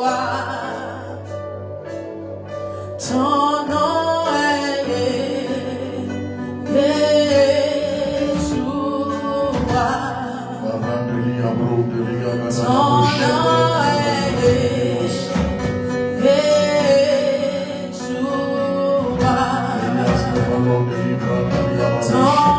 Ton nom est Yeshua. Ton nom est Yeshua. Ton nom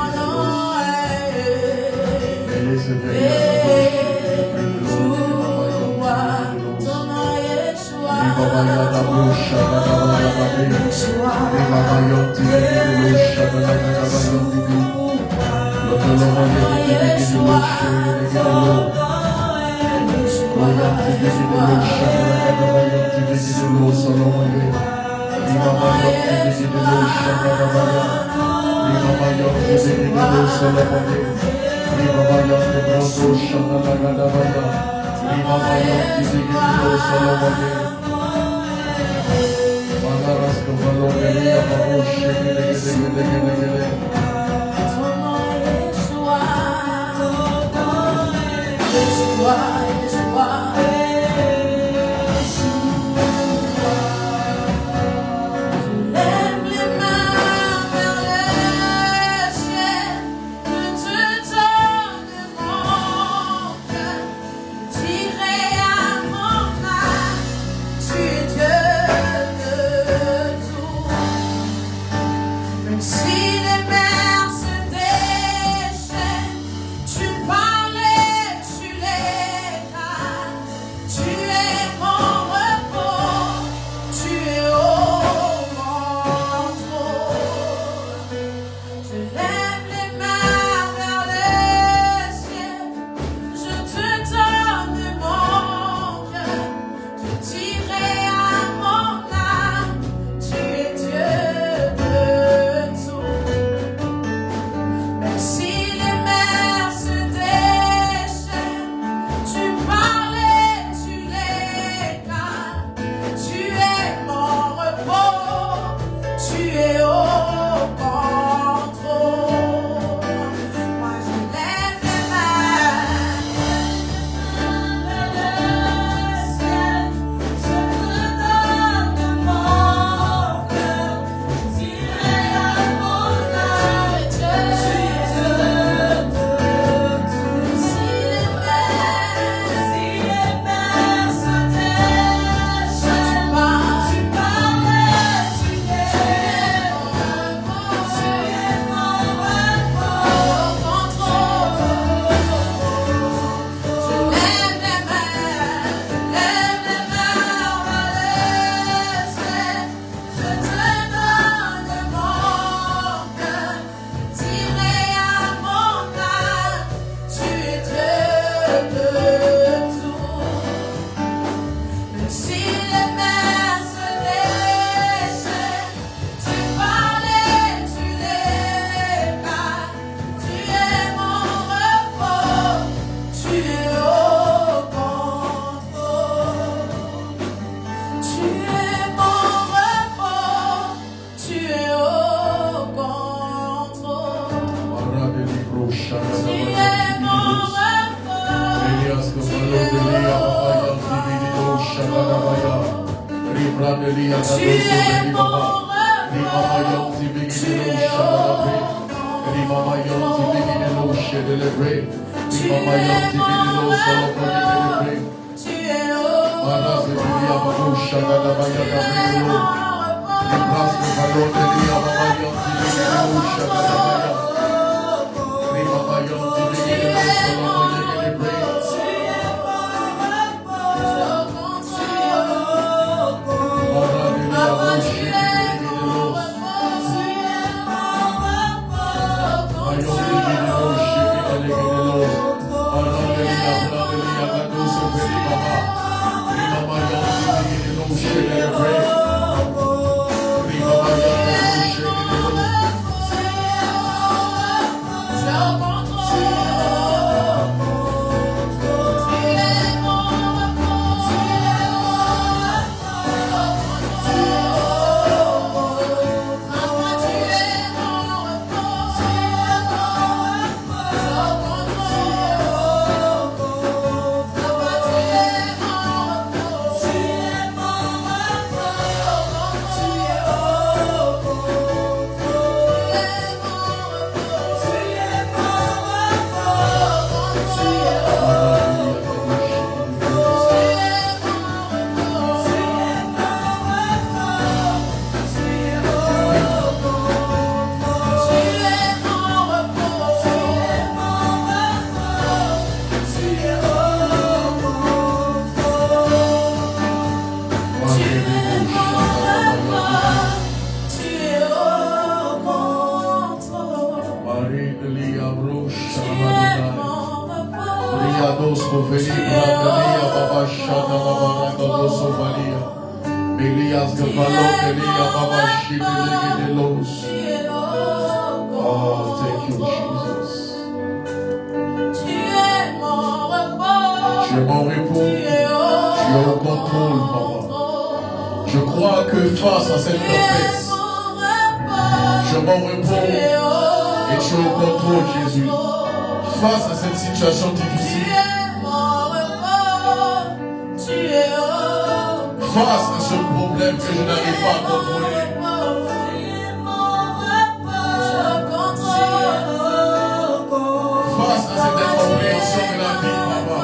Oh, thank you, Jesus. Tu es mon repos, tu es au contrôle, papa. Je crois que face à cette tempête, je m'en repos et tu es au contrôle, Jésus. Face à cette situation difficile, face à ce problème que je n'arrive pas à contrôler, face à cette incompréhension de la vie, papa.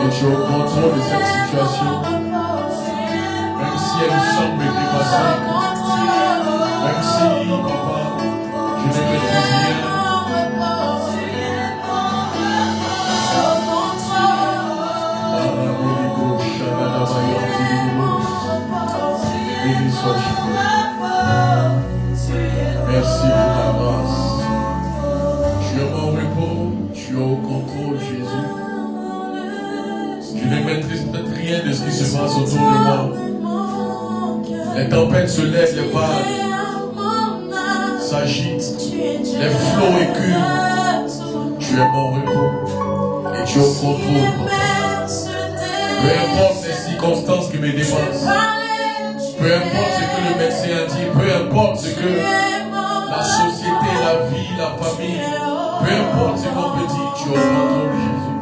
Tu es au contrôle de cette situation, même si elle semble dépassée, même si, papa, je ne maîtrise rien. Béni sois-tu. Merci pour ta grâce. Tu es mon repos, tu es au contrôle, Jésus. Je ne maîtrise peut-être rien de ce qui se passe autour de moi. Les tempêtes se lèvent, les vagues s'agitent, les flots éculent. Tu es mon repos et tu es au contrôle. Peu importe les circonstances qui me dépassent, peu importe ce que le médecin a dit, peu importe ce que la société, la vie, la famille, peu importe ce qu'on me dit, tu es au contrôle, Jésus.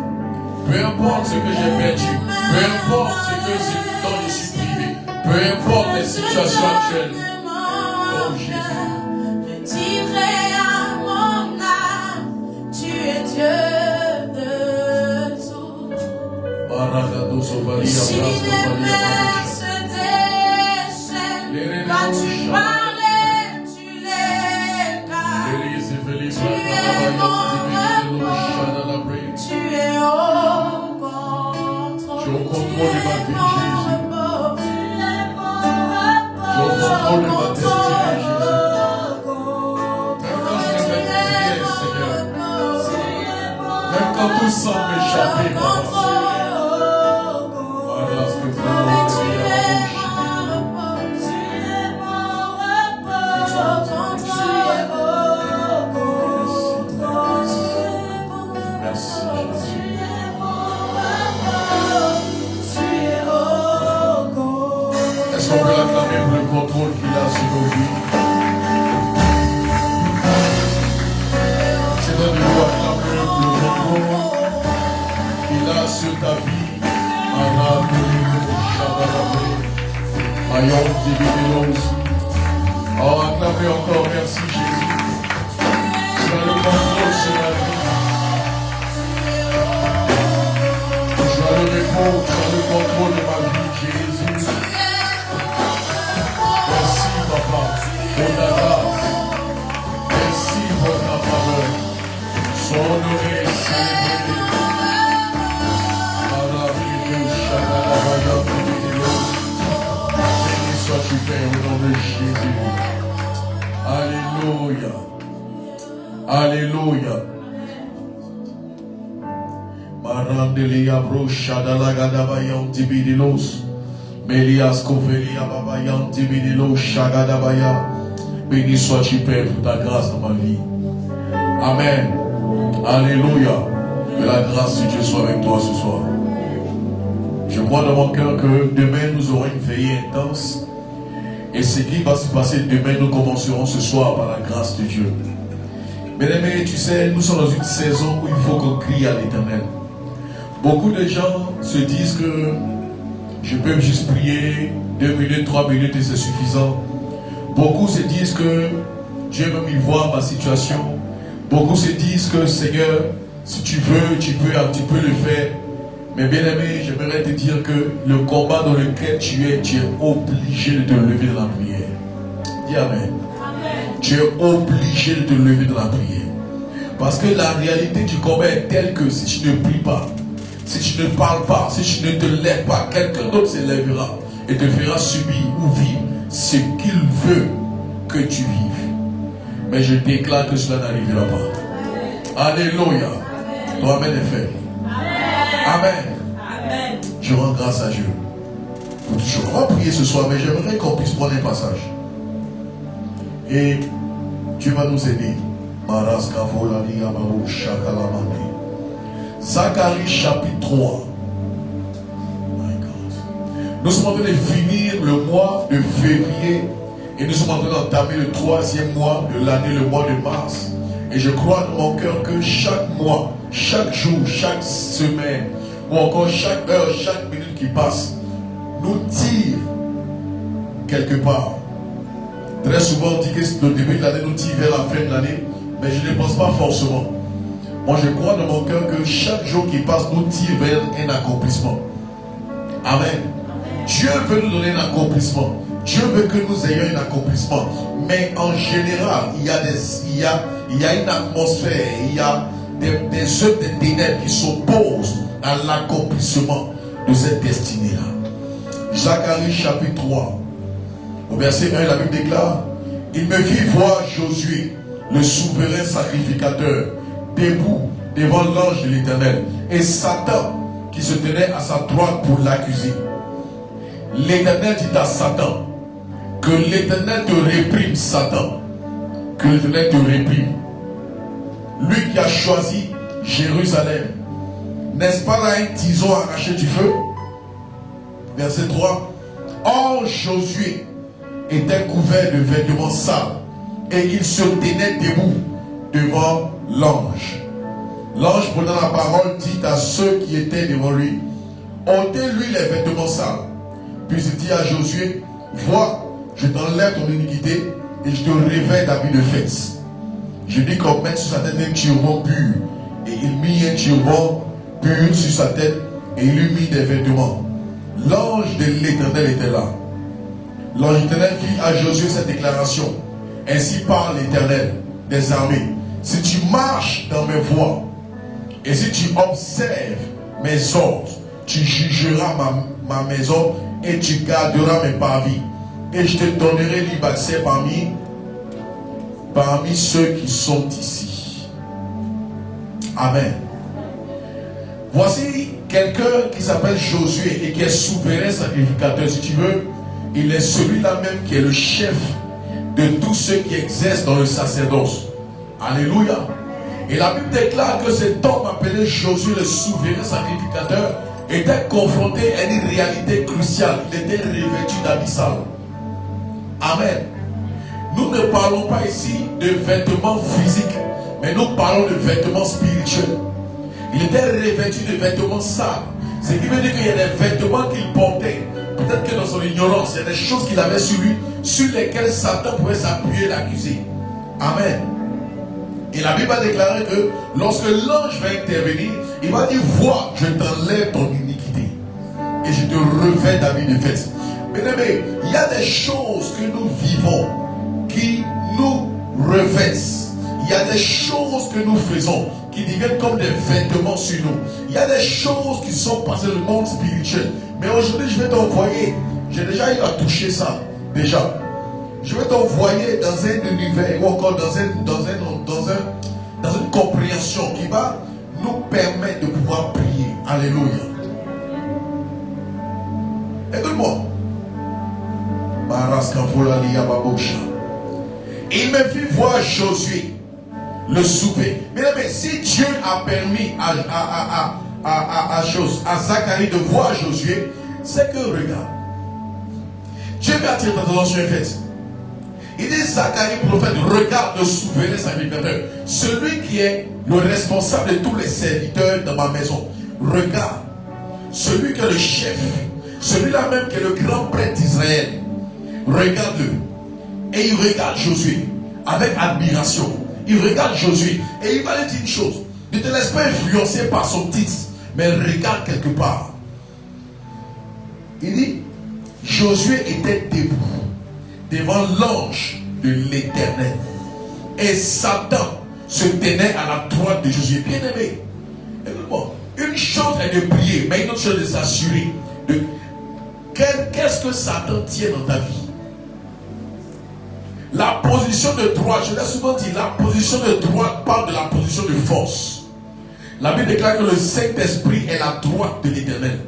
Peu importe ce que j'ai perdu, peu importe ce dont je suis privé, peu importe les situations actuelles. Oh Jésus. Je dirai à mon âme, tu es Dieu de tout. Si les mers se déchaînent, vas-tu parler, tu les calmes. Tu es mon repos, tu es au contrôle. Tu es au contrôle de ma vie, Jésus. Tu es au contrôle de ma destinée, Jésus. Même quand je ne maîtrise rien, Seigneur. Même quand tout semble m'échapper, papa. Est-ce qu'on peut l'acclamer pour le contrôle qu'il a sur nos vies? C'est de nous acclamer pour le contrôle qu'il a sur ta vie. Oh, acclamez encore, merci Jésus. Tu as le contrôle sur ma vie. Tu as le repos, tu as le contrôle de ma vie, Jésus. Merci, papa, pour ta grâce. Merci pour ta faveur. Sois honoré et célébré. Béni sois-tu, Père, au nom de Jésus. Alléluia. Alléluia. Marandelia brochada gadabayan tibidilos. Melias kovelia babayan tibidilos shagadabaya. Béni sois-tu, Père, pour ta grâce dans ma vie. Amen. Alléluia. Que la grâce de Dieu soit avec toi ce soir. Je crois dans mon cœur que demain nous aurons une veillée intense. Et ce qui va se passer demain, nous commencerons ce soir par la grâce de Dieu. Bien-aimés, tu sais, nous sommes dans une saison où il faut qu'on crie à l'Éternel. Beaucoup de gens se disent que je peux juste prier 2 minutes, 3 minutes et c'est suffisant. Beaucoup se disent que Dieu veut m'y voir ma situation. Beaucoup se disent que Seigneur, si tu veux, tu peux le faire. Mais bien aimé, j'aimerais te dire que le combat dans lequel tu es obligé de te lever dans la prière. Dis Amen. Tu es obligé de te lever dans la prière. Parce que la réalité du combat est telle que si tu ne pries pas, si tu ne parles pas, si tu ne te lèves pas, quelqu'un d'autre se lèvera et te fera subir ou vivre ce qu'il veut que tu vives. Mais je déclare que cela n'arrivera pas. Alléluia. Ton amen est fait. Amen. Je rends grâce à Dieu. On va prier ce soir, mais j'aimerais qu'on puisse prendre un passage. Et Dieu va nous aider. Zacharie chapitre 3. Nous sommes en train de finir le mois de février et nous sommes en train d'entamer le 3e mois de l'année, le mois de mars. Et je crois dans mon cœur que chaque mois, chaque jour, chaque semaine, ou encore chaque heure, chaque minute qui passe, nous tire quelque part. Très souvent on dit que le début de l'année nous tire vers la fin de l'année, mais je ne pense pas forcément. Moi je crois dans mon cœur que chaque jour qui passe nous tire vers un accomplissement. Amen. Dieu veut nous donner un accomplissement. Dieu veut que nous ayons un accomplissement. Mais en général, il y a une atmosphère, il y a des œuvres de ténèbres qui s'opposent à l'accomplissement de cette destinée-là. Zacharie chapitre 3. Au verset 1, la Bible déclare: il me fit voir Josué, le souverain sacrificateur, debout devant l'ange de l'Éternel, et Satan qui se tenait à sa droite pour l'accuser. L'Éternel dit à Satan: que l'Éternel te réprime, Satan. Que l'Éternel te réprime. Lui qui a choisi Jérusalem. N'est-ce pas là un tison arraché du feu? Verset 3. Or Josué était couvert de vêtements sales et il se tenait debout devant l'ange. L'ange prenant la parole dit à ceux qui étaient devant lui: ôtez-lui les vêtements sales. Puis il dit à Josué: vois, je t'enlève ton iniquité et je te revêt d'habits de fête. Je dis qu'on mette sur sa tête un turban pur. Et il mit un turban pur sur sa tête et il lui mit des vêtements. L'ange de l'Éternel était là. L'ange de l'Éternel fit à Josué cette déclaration: ainsi parle l'Éternel des armées, si tu marches dans mes voies et si tu observes mes ordres, tu jugeras ma maison et tu garderas mes parvis. Et je te donnerai libre accès parmi ceux qui sont ici. Amen. Voici quelqu'un qui s'appelle Josué et qui est souverain sacrificateur. Si tu veux, il est celui-là même qui est le chef de tous ceux qui exercent dans le sacerdoce. Alléluia. Et la Bible déclare que cet homme appelé Josué, le souverain sacrificateur, était confronté à une réalité cruciale. Il était revêtu d'habits sales. Amen. Nous ne parlons pas ici de vêtements physiques, mais nous parlons de vêtements spirituels. Il était revêtu de vêtements sales. Ce qui veut dire qu'il y a des vêtements qu'il portait. Peut-être que dans son ignorance, il y a des choses qu'il avait sur lui, sur lesquelles Satan pouvait s'appuyer et l'accuser. Amen. Et la Bible a déclaré que lorsque l'ange va intervenir, il va dire: vois, je t'enlève ton iniquité et je te revêt d'habits de fête. Bien-aimés, il y a des choses que nous vivons qui nous revêtent. Il y a des choses que nous faisons qui deviennent comme des vêtements sur nous. Il y a des choses qui sont passées dans le monde spirituel. Mais aujourd'hui, je vais t'envoyer. J'ai déjà eu à toucher ça. Déjà. Je vais t'envoyer dans un univers ou encore dans une compréhension qui va nous permettre de pouvoir prier. Alléluia. Écoute-moi. Il me fit voir Josué, le souper. Mais si Dieu a permis à Zacharie de voir Josué, c'est que, regarde, Dieu va attirer ton attention et fait. Il dit: Zacharie, prophète, regarde le souverain sacrificateur, celui qui est le responsable de tous les serviteurs dans ma maison. regarde celui qui est le chef, celui-là même qui est le grand prêtre d'Israël. Regarde-le. Et il regarde Josué avec admiration. Il regarde Josué et il va lui dire une chose. Ne te laisse pas influencer par son titre, mais regarde quelque part. Il dit, Josué était debout devant l'ange de l'Éternel. Et Satan se tenait à la droite de Josué. Bien aimé, écoute-moi, une chose est de prier, mais une autre chose est de s'assurer de qu'est-ce que Satan tient dans ta vie. La position de droite, je l'ai souvent dit, la position de droite parle de la position de force. La Bible déclare que le Saint-Esprit est la droite de l'Éternel.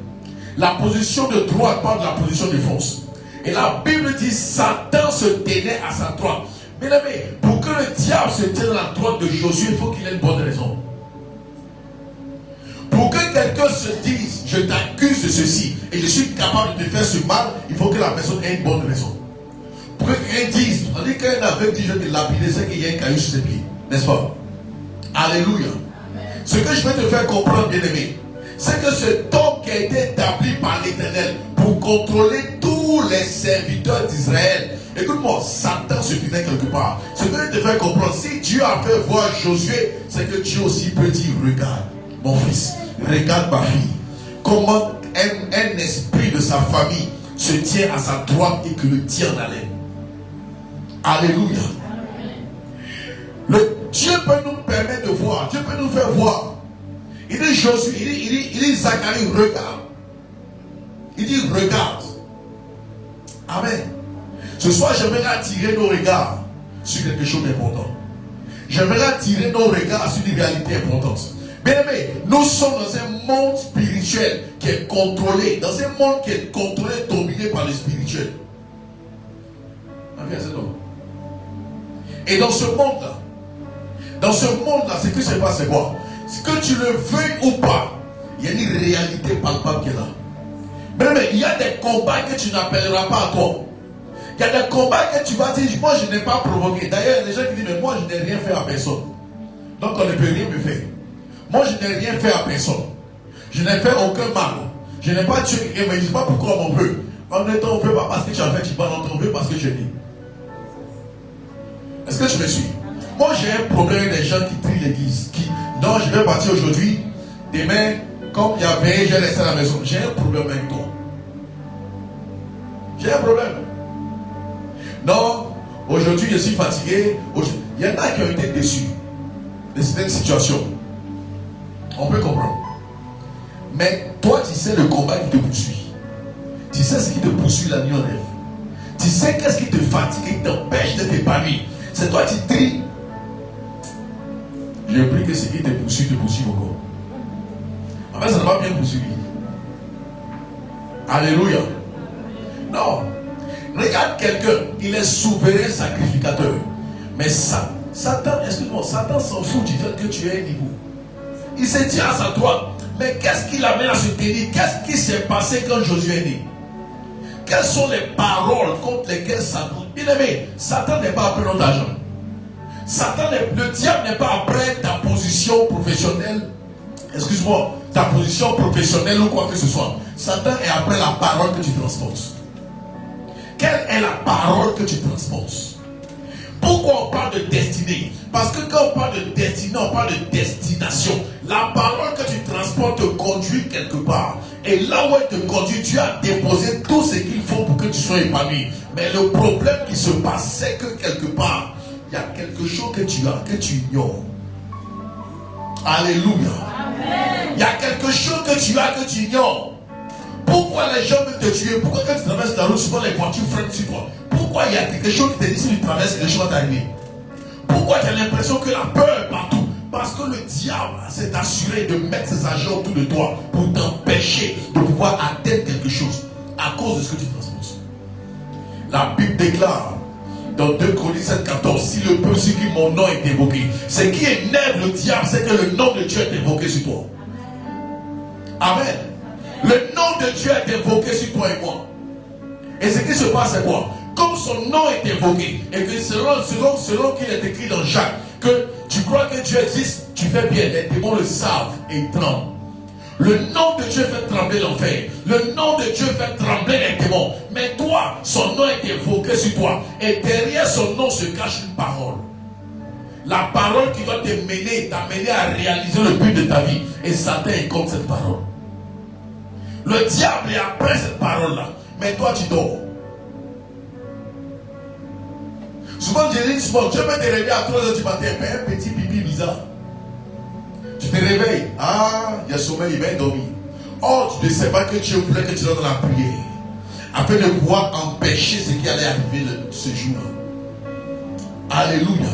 La position de droite parle de la position de force. Et la Bible dit Satan se tenait à sa droite. Bien aimé, pour que le diable se tienne à la droite de Josué, il faut qu'il ait une bonne raison. Pour que quelqu'un se dise, je t'accuse de ceci et je suis capable de te faire ce mal, il faut que la personne ait une bonne raison. Pour que quelqu'un dise, on dit qu'un aveugle dit je vais te lapider, c'est qu'il y a un caillou sur ses pieds. N'est-ce pas? Alléluia. Ce que je vais te faire comprendre, bien aimé, c'est que cet homme qui a été établi par l'Éternel pour contrôler tous les serviteurs d'Israël, écoute-moi, Satan se tenait quelque part. Ce que je vais te faire comprendre, si Dieu a fait voir Josué, c'est que Dieu aussi peut dire, regarde mon fils, regarde ma fille, comment un esprit de sa famille se tient à sa droite et que le tient en haleine. Alléluia. Dieu peut nous permettre de voir, Dieu peut nous faire voir. Il dit Josué, il dit Zacharie, regarde. Il dit regarde. Amen. Ce soir, j'aimerais attirer nos regards sur quelque chose d'important. J'aimerais attirer nos regards sur une réalité importante. Bien aimé, nous sommes dans un monde spirituel qui est contrôlé, dans un monde qui est contrôlé, dominé par le spirituel. Amen, c'est donc. Et dans ce monde-là, ce qui se passe, c'est quoi? Que tu le veuilles ou pas, il y a une réalité palpable qui est là. Mais il y a des combats que tu n'appelleras pas à toi. Il y a des combats que tu vas dire, moi je n'ai pas provoqué. D'ailleurs, les gens qui disent, mais moi je n'ai rien fait à personne. Donc on ne peut rien me faire. Moi je n'ai rien fait à personne. Je n'ai fait aucun mal. Je n'ai pas tué quelqu'un, mais je ne sais pas pourquoi on veut. En étant, on ne veut pas parce que tu as fait, tu vas on veut parce que je dis. Est-ce que tu me suis? Moi j'ai un problème avec les gens qui trient l'église. Non, je vais partir aujourd'hui. Demain, comme il y avait, j'ai resté à la maison. J'ai un problème avec toi. J'ai un problème. Non, aujourd'hui je suis fatigué. Il y en a qui ont été déçus de certaines situations. On peut comprendre. Mais toi, tu sais le combat qui te poursuit. Tu sais ce qui te poursuit la nuit en rêve. Tu sais qu'est-ce qui te fatigue, qui t'empêche de t'épanouir. C'est toi qui tries. Je prie que ce qui te poursuit encore. En fait, ça ne va bien poursuivre. Alléluia. Non. Regarde quelqu'un, il est souverain sacrificateur. Mais Satan, excuse-moi, Satan s'en fout du fait que tu es un niveau. Il se tient à sa droite. Mais qu'est-ce qui l'amène à se tenir? Qu'est-ce qui s'est passé quand Josué est né? Quelles sont les paroles contre lesquelles Satan... Bien aimé, Satan n'est pas après notre argent. Le diable n'est pas après ta position professionnelle. Excuse-moi, ta position professionnelle ou quoi que ce soit. Satan est après la parole que tu transportes. Quelle est la parole que tu transportes? Pourquoi on parle de destinée? Parce que quand on parle de destinée, on parle de destination. La parole que tu transportes te conduit quelque part. Et là où elle te conduit, tu as déposé tout ce qu'il faut pour que tu sois épanoui. Mais le problème qui se passe, c'est que quelque part, il y a quelque chose que tu as, que tu ignores. Alléluia. Amen. Il y a quelque chose que tu as, que tu ignores. Pourquoi les gens veulent te tuer? Pourquoi quand tu traverses la route, souvent les voitures freinent sur toi? Pourquoi il y a quelque chose qui te dit si tu traverses, quelque chose va t'arriver? Pourquoi tu as l'impression que la peur est partout? Parce que le diable s'est assuré de mettre ses agents autour de toi pour t'empêcher de pouvoir atteindre quelque chose à cause de ce que tu transposes. La Bible déclare dans 2 Chroniques 7,14, si le peuple sur qui mon nom est évoqué, ce qui énerve le diable, c'est que le nom de Dieu est évoqué sur toi. Amen. Le nom de Dieu est évoqué sur toi et moi. Et ce qui se passe, c'est quoi? Comme son nom est évoqué, et que selon qu'il est écrit dans Jacques, que tu crois que Dieu existe, tu fais bien, les démons le savent et ils tremblent. Le nom de Dieu fait trembler l'enfer. Le nom de Dieu fait trembler les démons. Mais toi, son nom est évoqué sur toi. Et derrière son nom se cache une parole. La parole qui doit t'amener à réaliser le but de ta vie. Et Satan est contre cette parole. Le diable est après cette parole-là. Mais toi, tu dors. Souvent, je dis, souvent, Dieu peut te réveiller à 3h du matin, mais un petit pipi bizarre. Tu te réveilles. Ah, il y a sommeil, il va dormir. Or, tu ne sais pas que Dieu voulait que tu sois dans la prière. Afin de pouvoir empêcher ce qui allait arriver ce jour-là. Alléluia.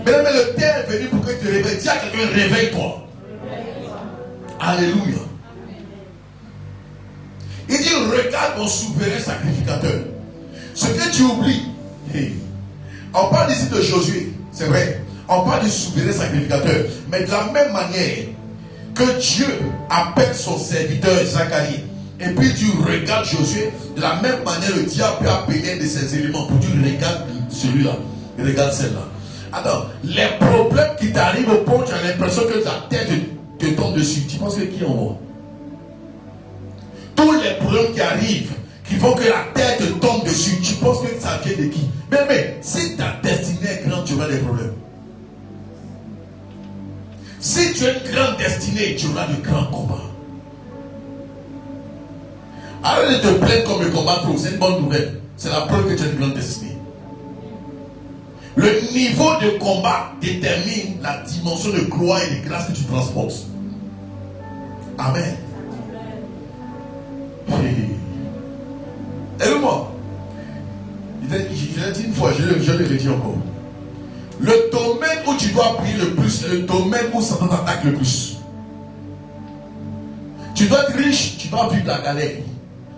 Mais le temps est venu pour que tu te réveilles. Dis à quelqu'un, réveille-toi. Alléluia. Il dit, regarde mon souverain sacrificateur. Ce que tu oublies. On parle ici de Josué, c'est vrai. On parle du souverain sacrificateur. Mais de la même manière que Dieu appelle son serviteur Zacharie, et puis tu regardes Josué, de la même manière le diable peut appeler un de ses éléments pour dire regarde celui-là, regarde celle-là. Alors, les problèmes qui t'arrivent au point, tu as l'impression que ta tête te tombe dessus. Tu penses que qui en voit? Tous les problèmes qui arrivent, qui font que la tête te tombe dessus, tu penses que ça vient de qui? Mais si ta destinée est grande, tu auras des problèmes. Si tu as une grande destinée, tu auras de grands combats. Arrête de te plaindre comme le combat trop, c'est une bonne nouvelle. C'est la preuve que tu as une grande destinée. Le niveau de combat détermine la dimension de gloire et de grâce que tu transportes. Amen. Écoute-moi. Je l'ai dit une fois, je le redis encore. Le domaine où tu dois prier le plus, c'est le domaine où Satan t'attaque le plus. Tu dois être riche, tu dois vivre la galère.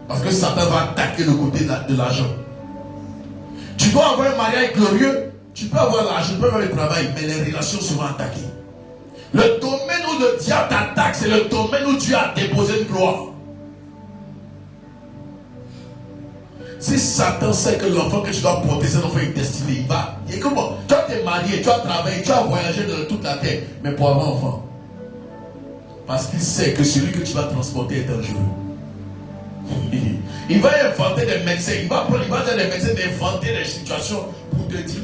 Parce que Satan va attaquer le côté de l'argent. Tu dois avoir un mariage glorieux, tu peux avoir l'argent, tu peux avoir le travail, mais les relations seront attaquées. Le domaine où le diable t'attaque, c'est le domaine où Dieu a déposé une gloire. Si Satan sait que l'enfant que tu dois porter, c'est un enfant destiné, il va. Et comment? Tu vas te marier, tu vas travailler, tu vas voyager dans toute la terre, mais pour avoir un enfant. Parce qu'il sait que celui que tu vas transporter est dangereux. Il va inventer des médecins, il va dire des médecins d'inventer des situations pour te dire.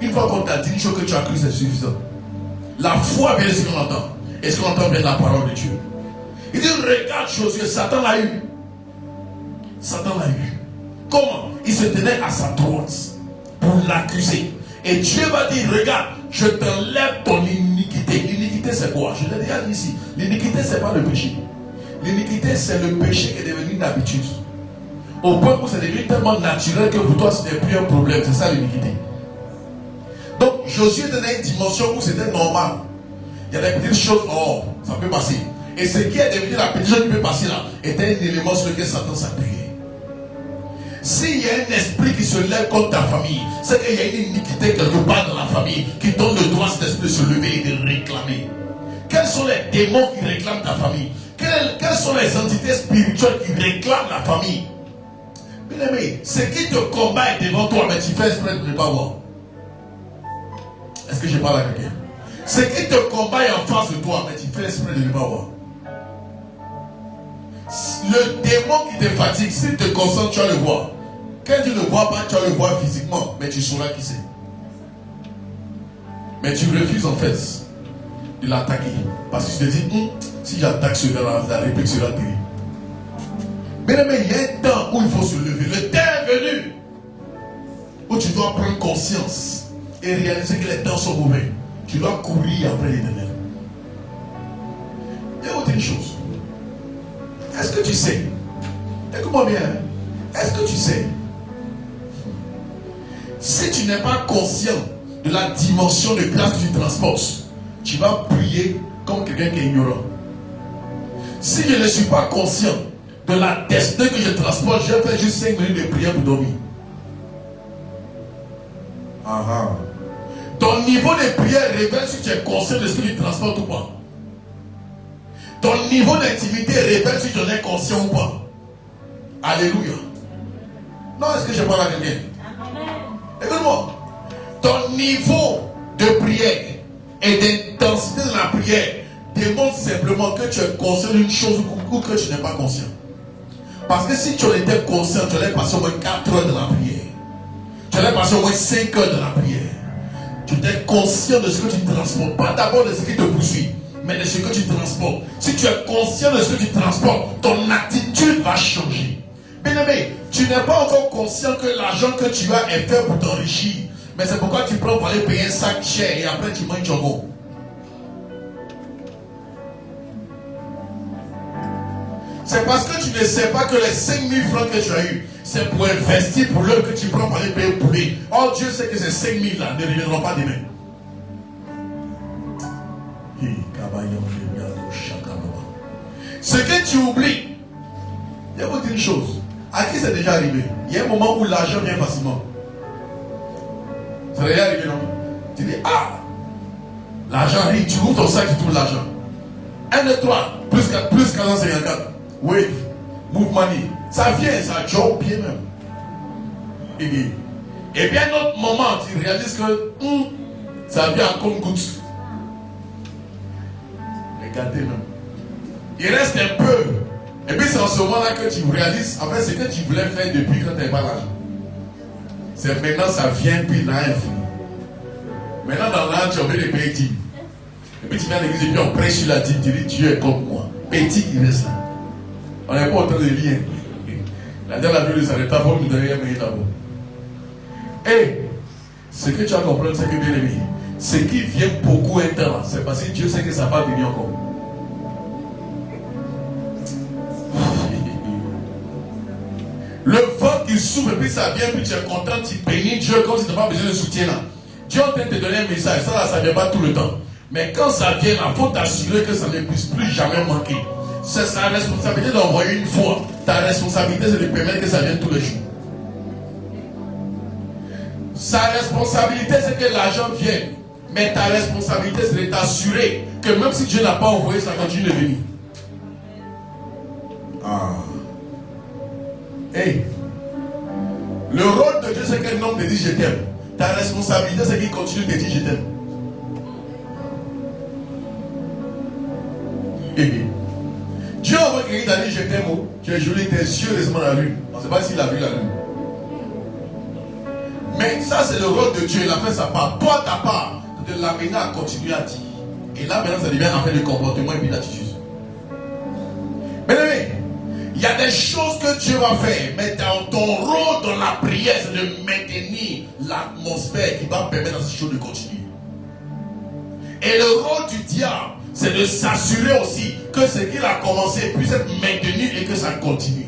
Une fois qu'on t'a dit une chose que tu as cru, c'est suffisant. La foi vient de ce qu'on entend. Et ce qu'on entend vient de la parole de Dieu. Il dit, regarde Josué, Satan l'a eu. Satan l'a eu. Comment? Il se tenait à sa droite pour l'accuser. Et Dieu va dire, regarde, je t'enlève ton iniquité. L'iniquité c'est quoi? Je l'ai déjà dit ici. L'iniquité c'est pas le péché. L'iniquité c'est le péché qui est devenu une habitude. Au point où c'est devenu tellement naturel que pour toi ce n'est plus un problème. C'est ça l'iniquité. Donc Josué était dans une dimension où c'était normal. Il y a des petites choses, oh, ça peut passer. Et ce qui est devenu la petite chose qui peut passer là, était un élément sur lequel Satan s'appuyait. S'il y a un esprit qui se lève contre ta famille, c'est qu'il y a une iniquité quelque part dans la famille qui donne le droit à cet esprit de se lever et de réclamer. Quels sont les démons qui réclament ta famille? Quelles sont les entités spirituelles qui réclament la famille? Bien aimé, ce qui te combat est devant toi, mais tu fais exprès de ne pas voir. Est-ce que je parle à quelqu'un? Ce qui te combat est en face de toi, mais tu fais exprès de ne pas voir. Le démon qui te fatigue, si tu te concentres, tu vas le voir. Quand tu ne le vois pas, tu vas le voir physiquement, mais tu sauras qui c'est. Mais tu refuses en fait de l'attaquer. Parce que tu te dis, si j'attaque ce gars-là, la réplique sera terrible. Mais il y a un temps où il faut se lever. Le temps est venu où tu dois prendre conscience et réaliser que les temps sont mauvais. Tu dois courir après l'Éternel. Il y a autre chose. Est-ce que tu sais? Écoute-moi bien. Est-ce que tu sais? Si tu n'es pas conscient de la dimension de grâce que tu transportes, tu vas prier comme quelqu'un qui est ignorant. Si je ne suis pas conscient de la destinée que je transporte, je vais faire juste 5 minutes de prière pour dormir. Ton niveau de prière révèle si tu es conscient de ce que tu transportes ou pas. Ton niveau d'intimité révèle si tu en es conscient ou pas. Alléluia. Non, est-ce que je parle à quelqu'un? Écoute-moi. Ton niveau de prière et d'intensité de la prière démontre simplement que tu es conscient d'une chose ou que tu n'es pas conscient. Parce que si tu en étais conscient, tu allais passer au moins 4 heures dans la prière. Tu allais passer au moins 5 heures dans la prière. Tu étais conscient de ce que tu transportes. Pas d'abord de ce qui te poursuit, mais de ce que tu transportes. Si tu es conscient de ce que tu transportes, ton attitude va changer. Bien-aimé, tu n'es pas encore conscient que l'argent que tu as est fait pour t'enrichir. Mais c'est pourquoi tu prends pour aller payer un sac cher et après tu manges jambon. C'est parce que tu ne sais pas que les 5 000 francs que tu as eu, c'est pour investir pour l'heure que tu prends pour aller payer le poulet. Oh, Dieu sait que ces 5 000 là ne reviendront pas demain. Ce que tu oublies, je vais vous dire une chose. À qui c'est déjà arrivé? Il y a un moment où l'argent vient facilement. Ça t'est déjà arrivé, non? Tu dis, ah, l'argent arrive, tu ouvres ton sac, tu trouves l'argent. 1, 2, 3, plus 454. Wave, move money. Ça vient, ça joue bien même. Et bien, un autre moment, tu réalises que ça vient en compte-gouttes. Regardez même. Il reste un peu. Et puis c'est en ce moment-là que tu réalises, en fait, ce que tu voulais faire depuis quand tu n'avais pas l'argent. C'est maintenant, ça vient, puis là, infini. Maintenant, dans l'âge, tu as oublié de payer 10. Et puis tu viens à l'église, et puis on prêche sur la dîme, tu dis, Dieu est comme moi. Petit, il reste là. On n'est pas autant de liens. La dernière Bible s'arrête pas pour nous donner un meilleur d'abord. Et ce que tu as compris, c'est que bien aimé, ce qui vient beaucoup un temps, c'est parce que Dieu sait que ça va venir encore. Le vent qui souffle, et puis ça vient, puis tu es content, tu bénis Dieu comme si tu n'as pas besoin de soutien là. Dieu est en train de te donner un message, ça ne vient pas tout le temps. Mais quand ça vient, il faut t'assurer que ça ne puisse plus jamais manquer. C'est sa responsabilité d'envoyer une fois. Ta responsabilité, c'est de permettre que ça vienne tous les jours. Sa responsabilité, c'est que l'argent vienne. Mais ta responsabilité, c'est de t'assurer que même si Dieu n'a pas envoyé, ça continue de venir. Ah. Hey. Le rôle de Dieu, c'est qu'un homme te dit je t'aime. Ta responsabilité, c'est qu'il continue de te dire je t'aime. Dieu envoie quelqu'un qui t'a dit je t'aime. Tu es joli, tes yeux récemment la lune. On ne sait pas s'il a vu la lune. Mais ça, c'est le rôle de Dieu. Il a fait sa part. Toi, ta part, de l'amener à continuer à dire. Et là, maintenant, ça devient en fait de comportement et puis d'attitude. Mais il y a des choses que Dieu va faire. Mais dans ton rôle dans la prière, c'est de maintenir l'atmosphère qui va permettre à ces choses de continuer. Et le rôle du diable, c'est de s'assurer aussi que ce qu'il a commencé puisse être maintenu et que ça continue.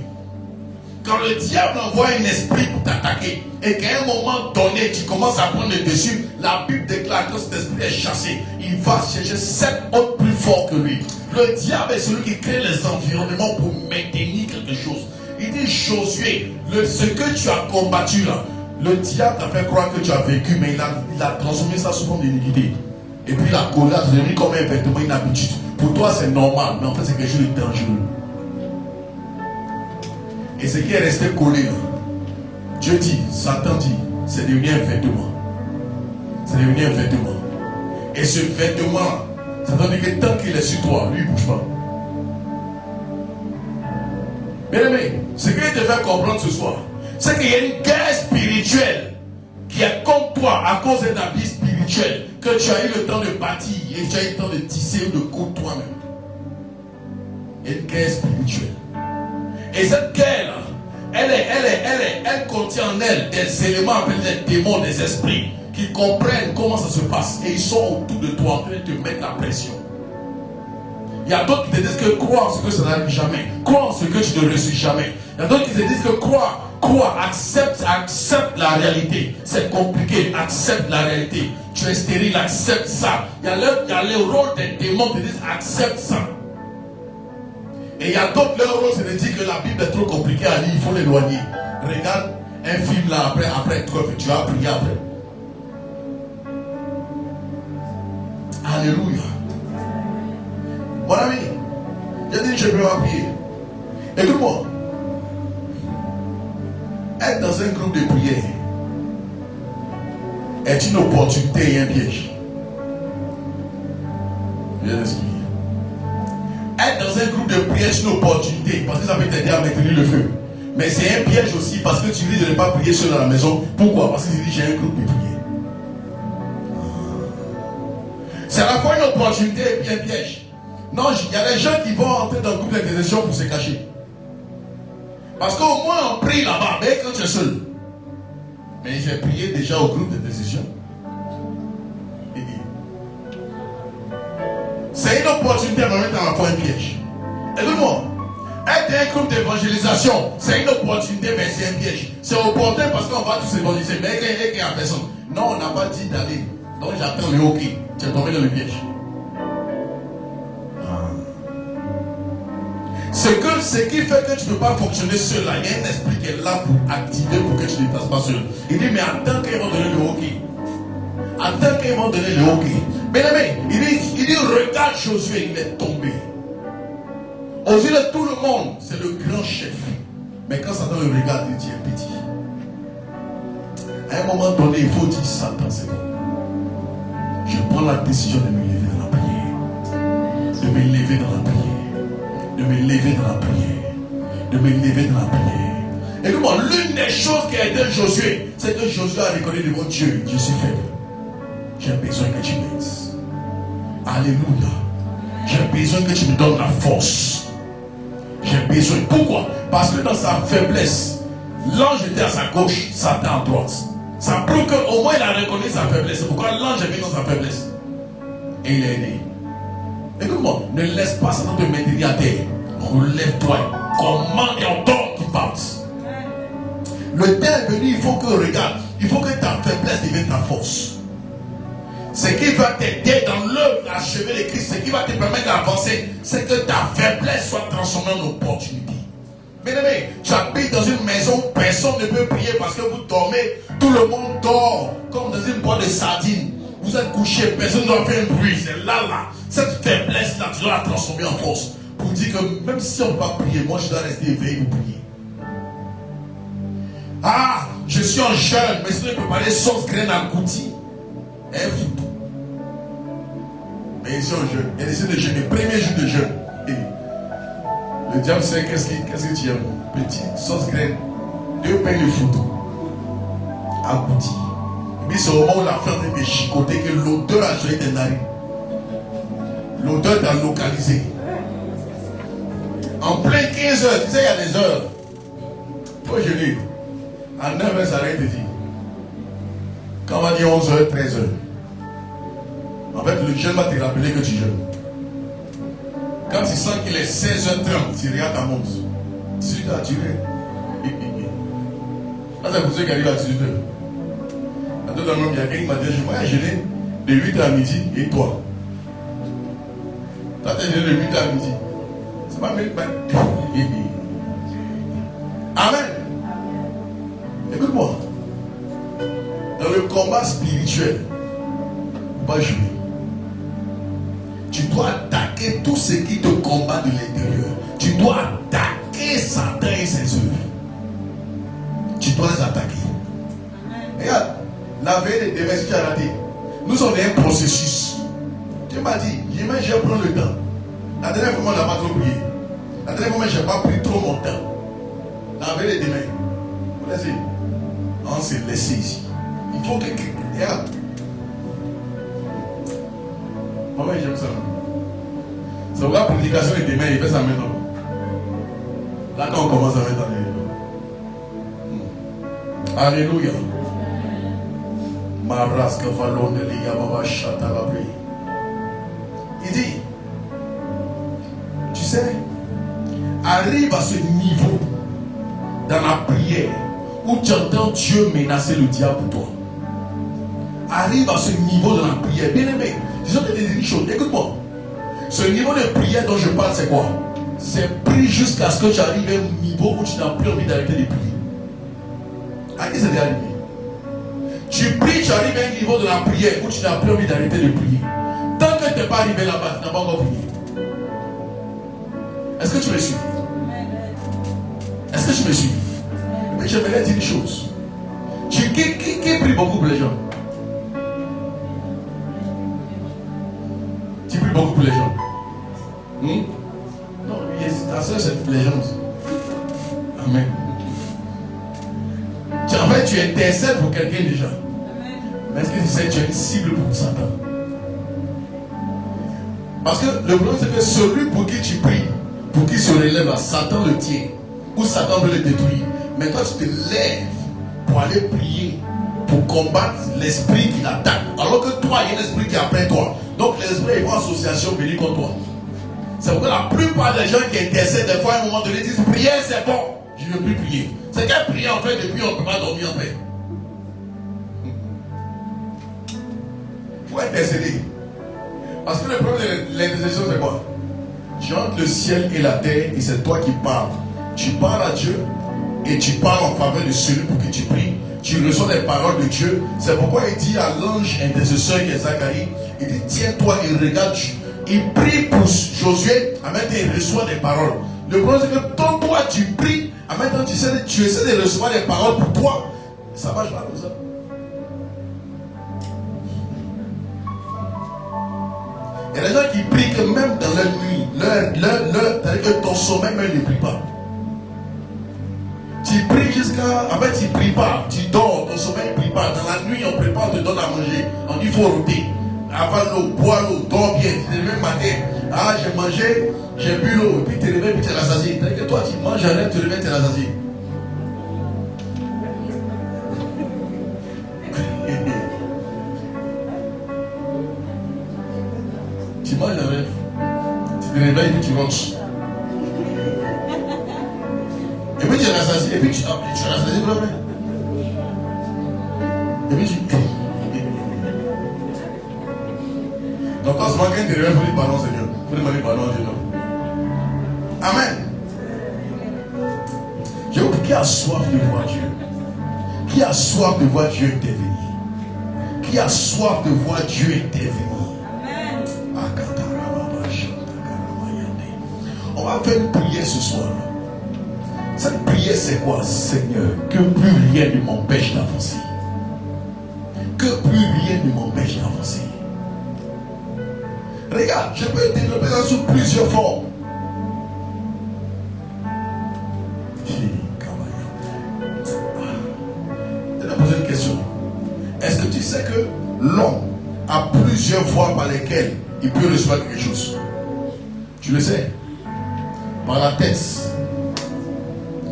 Quand le diable envoie un esprit pour t'attaquer et qu'à un moment donné tu commences à prendre le dessus, la Bible déclare que cet esprit est chassé. Il va chercher 7 autres plus forts que lui. Le diable est celui qui crée les environnements pour maintenir quelque chose. Il dit Josué, ce que tu as combattu là, le diable t'a fait croire que tu as vécu, mais il a transformé ça sous forme d'iniquité. Et puis la colère est devenue comme un vêtement, une habitude. Pour toi c'est normal, mais en fait c'est quelque chose de dangereux. Et ce qui est resté collé, Dieu dit, Satan dit, c'est devenu un vêtement. C'est devenu un vêtement. Et ce vêtement, ça veut dire que tant qu'il est sur toi, lui il ne bouge pas. Bien aimé, ce que je te fais comprendre ce soir, c'est qu'il y a une guerre spirituelle qui est contre toi à cause de ta vie spirituelle, que tu as eu le temps de bâtir et tu as eu le temps de tisser ou de coudre toi-même. Il y a une guerre spirituelle. Et cette guerre, elle contient en elle des éléments appelés des démons, des esprits, qui comprennent comment ça se passe. Et ils sont autour de toi en train de te mettre la pression. Il y a d'autres qui te disent que crois en ce que ça n'arrive jamais. Crois en ce que tu ne reçois jamais. Il y a d'autres qui te disent que crois, accepte la réalité. C'est compliqué, accepte la réalité. Tu es stérile, accepte ça. Il y a le rôle des démons qui te disent accepte ça. Et il y a d'autres, leur rôle, c'est de dire que la Bible est trop compliquée à lire, il faut l'éloigner. Regarde un film là, après tu vas prier après. Alléluia. Mon ami, j'ai dit je peux pas prier. Écoute-moi. Être dans un groupe de prière est une opportunité et un piège. Je vais l'expliquer. dans un groupe de prière, c'est une opportunité parce que ça peut t'aider à maintenir le feu. Mais c'est un piège aussi parce que tu risques de ne pas prier seul à la maison. Pourquoi? Parce que tu dis j'ai un groupe de prière. C'est à la fois une opportunité et puis un piège. Non, il y a des gens qui vont entrer dans le groupe d'intercession pour se cacher. Parce qu'au moins on prie là-bas, mais quand tu es seul. Mais j'ai prié déjà au groupe d'intercession. C'est une opportunité à me mettre à la fois un piège. Écoute-moi, être un groupe d'évangélisation, c'est une opportunité, mais c'est un piège. C'est opportun parce qu'on va tous évangéliser, mais il n'y a personne. Non, on n'a pas dit d'aller. Donc j'attends le hockey. Tu es tombé dans le piège. Ce qui fait que tu ne peux pas fonctionner seul là, il y a un esprit qui est là pour activer pour que tu ne fasses pas seul. Il dit, mais attends qu'ils vont donner le hockey. Attends qu'ils vont donner le hockey. Bien aimé, il dit, regarde Josué, il est tombé. Aux yeux de tout le monde, c'est le grand chef. Mais quand Satan le regarde, il dit, tu es petit. À un moment donné, il faut dire, Satan, c'est bon. Je prends la décision de me lever dans la prière. De me lever dans la prière. De me lever dans la prière. De me lever dans la prière. Et comment l'une des choses qui a aidé Josué, c'est que Josué a reconnu devant Dieu, je suis faible. J'ai besoin que tu m'aides. Alléluia. J'ai besoin que tu me donnes la force. J'ai besoin. Pourquoi? Parce que dans sa faiblesse, l'ange était à sa gauche, Satan à droite. Ça prouve qu'au moins il a reconnu sa faiblesse. C'est pourquoi l'ange est venu dans sa faiblesse. Et il est aidé. Écoute-moi, ne laisse pas Satan te maintenir à terre. Relève-toi. Commande et ordonne qu'il parte. Le temps est venu, il faut que, regarde, il faut que ta faiblesse devienne ta force. Ce qui va t'aider dans l'œuvre d'achèver les Christ, ce qui va te permettre d'avancer, c'est que ta faiblesse soit transformée en opportunité. Bien aimé, tu habites dans une maison où personne ne peut prier parce que vous dormez, tout le monde dort comme dans une boîte de sardines. Vous êtes couché, personne ne doit faire un bruit. C'est là, cette faiblesse-là, tu dois la transformer en force. Pour dire que même si on ne peut pas prier, moi je dois rester éveillé pour prier. Ah, je suis un jeune, mais si je peux parler sauce graine à goûter. Un foutu. Mais ils sont jeunes. Il y a des de jeûne, les premiers jours de jeûne. Et le diable sait qu'est-ce que tu aimes. Petit, sauce graine, 2 pains de foutu. À goûter. Mais c'est au moment où la femme est chicotée que l'odeur a joué des narines. L'odeur t'a localisé. En plein 15 heures, tu sais, il y a des heures. Il faut jeûner. À 9 heures, ça arrête de dire. Quand on va dire 11 heures, 13 heures. En fait, le jeûne va te rappeler que tu jeûnes. Quand tu sens qu'il est 16h30, tu regardes ta montre. 18h à tirer. Là, c'est pour ceux qui arrivent à 18h. À tout moment, il y a quelqu'un qui m'a dit, je vais jeûner de 8h à midi et toi. Toi, tu as jeûné de 8h à midi. C'est pas même. Amen. Écoute-moi. Dans le combat spirituel, il ne faut pas jouer. Tu dois attaquer tout ce qui te combat de l'intérieur. Tu dois attaquer Satan et ses œuvres. Tu dois les attaquer. Regarde, la veille de demain, si tu as raté, nous sommes dans un processus. Tu m'as dit, je vais prendre le temps. La dernière fois, on n'a pas trop prié. La dernière fois, je n'ai pas pris trop mon temps. La veille de demain, vous laissez. On s'est laissé ici. Il faut que. Regarde. Maman, j'aime ça. C'est pourquoi la prédication est demain, il fait ça maintenant. Là, quand on commence à mettre dans les. Alléluia. Il dit, tu sais, arrive à ce niveau dans la prière où tu entends Dieu menacer le diable pour toi. Arrive à ce niveau dans la prière. Bien aimé, je vais te dire une chose, écoute-moi. Ce niveau de prière dont je parle, c'est quoi? C'est prier jusqu'à ce que tu arrives à un niveau où tu n'as plus envie d'arrêter de prier. À qui c'est déjà arrivé? Tu pries, tu arrives à un niveau de la prière où tu n'as plus envie d'arrêter de prier. Tant que tu n'es pas arrivé là-bas, tu n'as pas encore prié. Est-ce que tu me suis? Est-ce que tu me suis? Mais j'aimerais dire une chose. Qui prie beaucoup pour les gens? Tu pries beaucoup pour les gens? ta soeur, c'est une légende. Amen. En fait, tu intercèdes pour quelqu'un déjà. Mais est-ce que tu sais que tu es une cible pour Satan? Parce que le problème, c'est que celui pour qui tu pries, pour qui se relève, Satan le tient. Ou Satan veut le détruire. Mais toi, tu te lèves pour aller prier, pour combattre l'esprit qui l'attaque. Alors que toi, il y a l'esprit qui est après toi. Donc l'esprit est en association bénie contre toi. C'est pourquoi la plupart des gens qui intercèdent, des fois, à un moment donné, disent prier, c'est bon. Je ne veux plus prier. C'est qu'à prier, en fait, depuis, on ne peut pas dormir en paix. Il faut intercéder. Parce que le problème de l'intercession, c'est quoi? Tu entre le ciel et la terre et c'est toi qui parles. Tu parles à Dieu et tu parles en faveur de celui pour qui tu pries. Tu reçois les paroles de Dieu. C'est pourquoi il dit à l'ange intercesseur qui est Zacharie, il dit tiens-toi et regarde. Il prie pour Josué, en même temps il reçoit des paroles. Le problème c'est que toi tu pries, en même temps tu essaies de recevoir des paroles pour toi. Ça marche pas comme ça. Il y a des gens qui prient que même dans leur nuit, c'est-à-dire que ton sommeil même ne prie pas. Tu pries jusqu'à... En fait, tu ne pries pas. Tu dors, ton sommeil ne prie pas. Dans la nuit, on prépare, on te donne à manger. On dit il faut rôter. Avale l'eau, bois l'eau, dors bien. Tu te réveilles le matin. Ah, j'ai mangé, j'ai bu l'eau. Et puis tu te réveilles, puis tu es rassasié. C'est-à-dire que toi, tu manges un rêve, tu te réveilles, tu es rassasié. Tu manges un rêve. Tu te réveilles, puis tu manges. Et puis tu es rassasié, et puis tu es rassasié vraiment. Et puis tu... Donc quand ce matin tu te réveilles, il faut dire pardon Seigneur. Il faut demander pardon à Dieu. Amen. Je vous prie, qui a soif de voir Dieu? Qui a soif de voir Dieu intervenir? Qui a soif de voir Dieu intervenir? On va faire une prière ce soir. Cette prière c'est quoi? Seigneur, que plus rien ne m'empêche d'avancer. Que plus rien ne m'empêche d'avancer. Regarde, je peux développer ça sous plusieurs formes. Je vais poser une question. Est-ce que tu sais que l'homme a plusieurs voies par lesquelles il peut recevoir quelque chose? Tu le sais? Par la tête,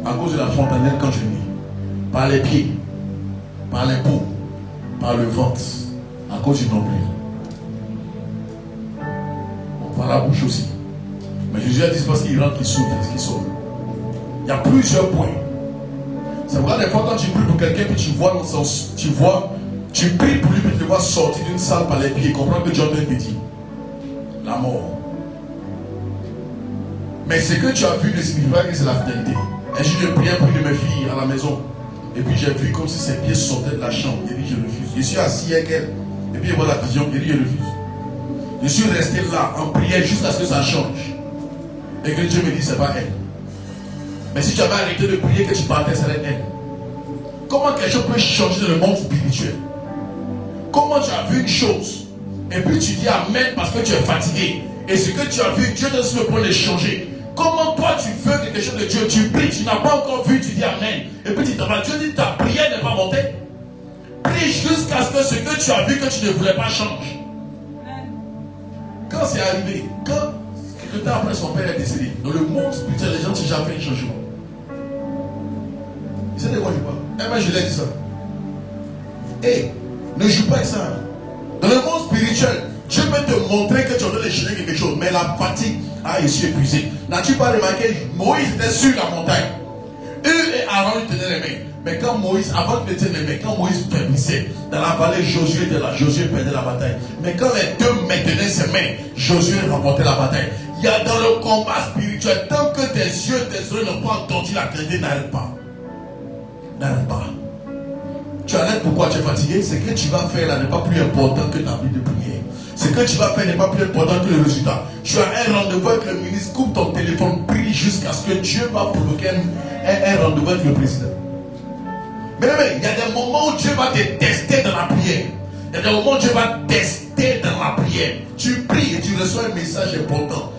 à cause de la fontanelle quand je vis, par les pieds, par les peaux, par le ventre, à cause du nombril. Bon, par la bouche aussi. Mais Jésus a dit parce qu'il rentre, qu'il s'ouvre, qu'il sort. Il y a plusieurs points. C'est vrai, des fois quand tu pries pour quelqu'un, puis tu vois dans le sens, tu pries pour lui, puis tu le vois sortir d'une salle par les pieds, comprends que Dieu te dit la mort. Mais ce que tu as vu ne signifie pas que c'est la fidélité. Un jour, je priais pour une de mes filles à la maison. Et puis j'ai vu comme si ses pieds sortaient de la chambre. J'ai dit je refuse. Je suis assis avec elle. Et puis je vois la vision. J'ai dit je refuse. Je suis resté là en prière jusqu'à ce que ça change. Et que Dieu me dit c'est pas elle. Mais si tu avais arrêté de prier que tu partais, ça serait elle. Comment quelque chose peut changer dans le monde spirituel? Comment tu as vu une chose et puis tu dis amen parce que tu es fatigué. Et ce que tu as vu, Dieu te sur le point de changer. Comment toi tu veux quelque chose de Dieu? Tu pries, tu n'as pas encore vu, tu dis amen. Et puis tu t'en vas. Dieu dit ta prière n'est pas montée. Prie jusqu'à ce que tu as vu que tu ne voulais pas change. Quand c'est arrivé, quand quelque temps après son père est décédé, dans le monde spirituel, les gens n'ont jamais fait un changement. Ils savent de quoi je parle. Eh bien je l'ai dit ça. Hé, ne joue pas avec ça. Dans le monde spirituel, Dieu peut te montrer que tu as donné de quelque chose, mais la fatigue, je suis épuisé. N'as-tu pas remarqué, Moïse était sur la montagne. Eux et Aaron tenaient les mains. Mais quand Moïse, avant de tenir les mains, quand Moïse faiblissait, dans la vallée, Josué était là. Josué perdait la bataille. Mais quand les deux maintenaient ses mains, Josué remportait la bataille. Il y a dans le combat spirituel, tant que tes yeux, tes oreilles n'ont pas entendu la crédit, n'arrête pas. N'arrête pas. Tu arrêtes pourquoi tu es fatigué? Ce que tu vas faire là n'est pas plus important que ta vie de prière. Ce que tu vas faire n'est pas plus important que le résultat. Tu as un rendez-vous avec le ministre, coupe ton téléphone, prie jusqu'à ce que Dieu va provoquer un rendez-vous avec le président. Mais il y a des moments où Dieu va te tester dans la prière. Il y a des moments où Dieu va te tester dans la prière. Tu pries et tu reçois un message important.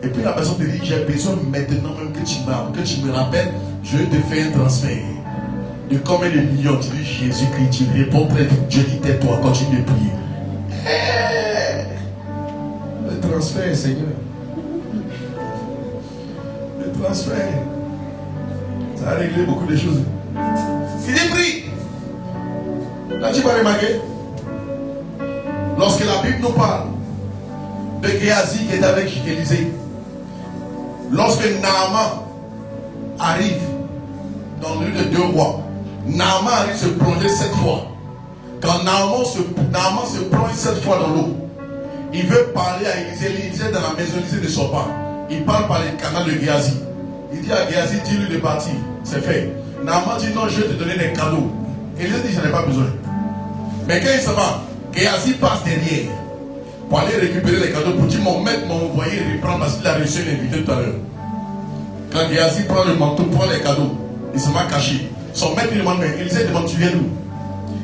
Et puis la personne te dit, j'ai besoin maintenant même que tu me rappelles, je vais te faire un transfert. De combien de millions? Tu dis Jésus-Christ, tu réponds très vite. Dieu dit tais-toi, continue de prier. Le transfert, Seigneur. Le transfert. Ça a réglé beaucoup de choses. Il dit prie. Là, tu vas remarquer. Lorsque la Bible nous parle de Géasi qui est avec Élisée, lorsque Naaman arrive dans le livre de 2 rois, Naaman arrive se plonger 7 fois. Quand Naaman se plonge 7 fois dans l'eau, il veut parler à Élisée. Élisée dans la maison, Élisée ne sort pas. Il parle par le canal de Géasi. Il dit à Géasi, dis-lui de partir. C'est fait. Naaman dit non, je vais te donner des cadeaux. Élisée dit, j'en ai pas besoin. Mais quand il se va, Géasi passe derrière pour aller récupérer les cadeaux pour dire mon maître m'a envoyé reprendre parce qu'il a reçu une invité tout à l'heure. Quand Géasi prend le manteau, prend les cadeaux, il se met caché. Son maître lui demande, mais Élisée demande, tu viens d'où?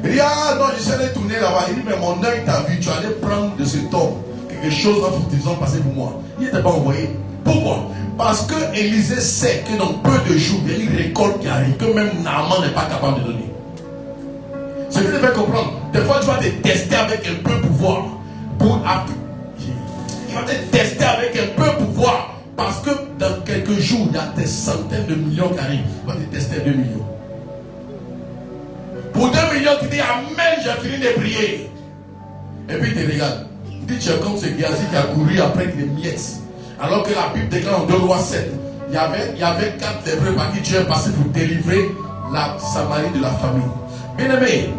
Il dit, ah non, je suis allé tourner là-bas. Il dit, mais mon œil t'a vu, tu allais prendre de cet homme quelque chose en faisant passer pour moi. Il n'était pas envoyé. Pourquoi? Parce que Élisée sait que dans peu de jours, il y a une récolte qui arrive, que même Naaman n'est pas capable de donner. Ce que tu devais comprendre, des fois tu vas te tester avec un peu de pouvoir. Il va te tester avec un peu de pouvoir. Parce que dans quelques jours, il y a des centaines de millions qui arrivent. Il va te tester 2 millions. Pour 2 millions, tu dis Amen, j'ai fini de prier. Et puis il te regarde. Il dit, tu es comme ce Géasi qui a couru après les miettes. Alors que la Bible déclare en 2 rois 7, il y avait 4 lépreux par qui Dieu est passé pour délivrer la Samarie de la famine. Bien aimé,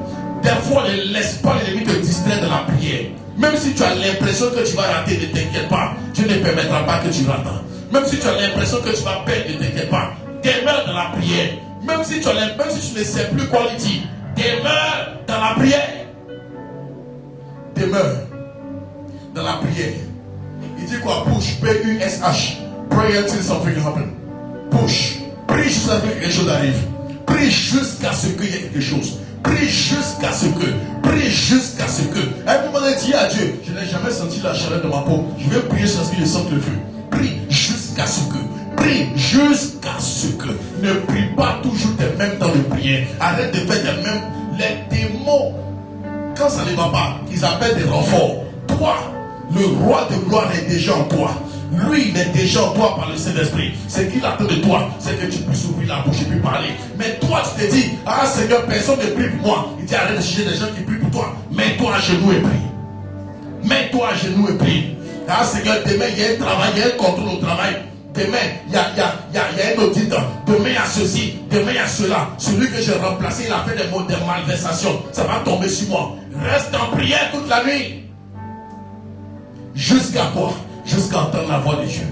des fois ne laisse pas l'ennemi te distraire dans la prière. Même si tu as l'impression que tu vas rater, ne t'inquiète pas. Dieu ne permettra pas que tu rates. Même si tu as l'impression que tu vas perdre, ne t'inquiète pas. Demeure dans la prière. Même si tu ne sais plus quoi lui dire, demeure dans la prière. Demeure dans la prière. Il dit quoi? Push, P-U-S-H. Pray until something happen. Push. Prie jusqu'à ce que quelque chose arrive. Prie jusqu'à ce qu'il y ait quelque chose. Prie jusqu'à ce que. Prie jusqu'à ce que. À un moment donné, dis à Dieu, je n'ai jamais senti la chaleur de ma peau. Je vais prier jusqu'à ce que je sente le feu. Prie jusqu'à ce que. Prie jusqu'à ce que. Ne prie pas toujours des mêmes temps de prière. Arrête de faire des mêmes. Les démons, quand ça ne va pas, ils appellent des renforts. Toi, le roi de gloire est déjà en toi. Lui, il est déjà en toi par le Saint-Esprit. Ce qu'il attend de toi, c'est que tu puisses ouvrir la bouche et puis parler. Mais toi, tu te dis, ah Seigneur, personne ne prie pour moi. Il dit, arrête de chercher des gens qui prient pour toi. Mets-toi à genoux et prie. Mets-toi à genoux et prie. Ah Seigneur, demain, il y a un travail, il y a un contrôle au travail. Demain, il y a un audit. Demain, il y a ceci. Demain, il y a cela. Celui que j'ai remplacé, il a fait des malversations. Ça va tomber sur moi. Reste en prière toute la nuit. Jusqu'à quoi? Jusqu'à entendre la voix de Dieu.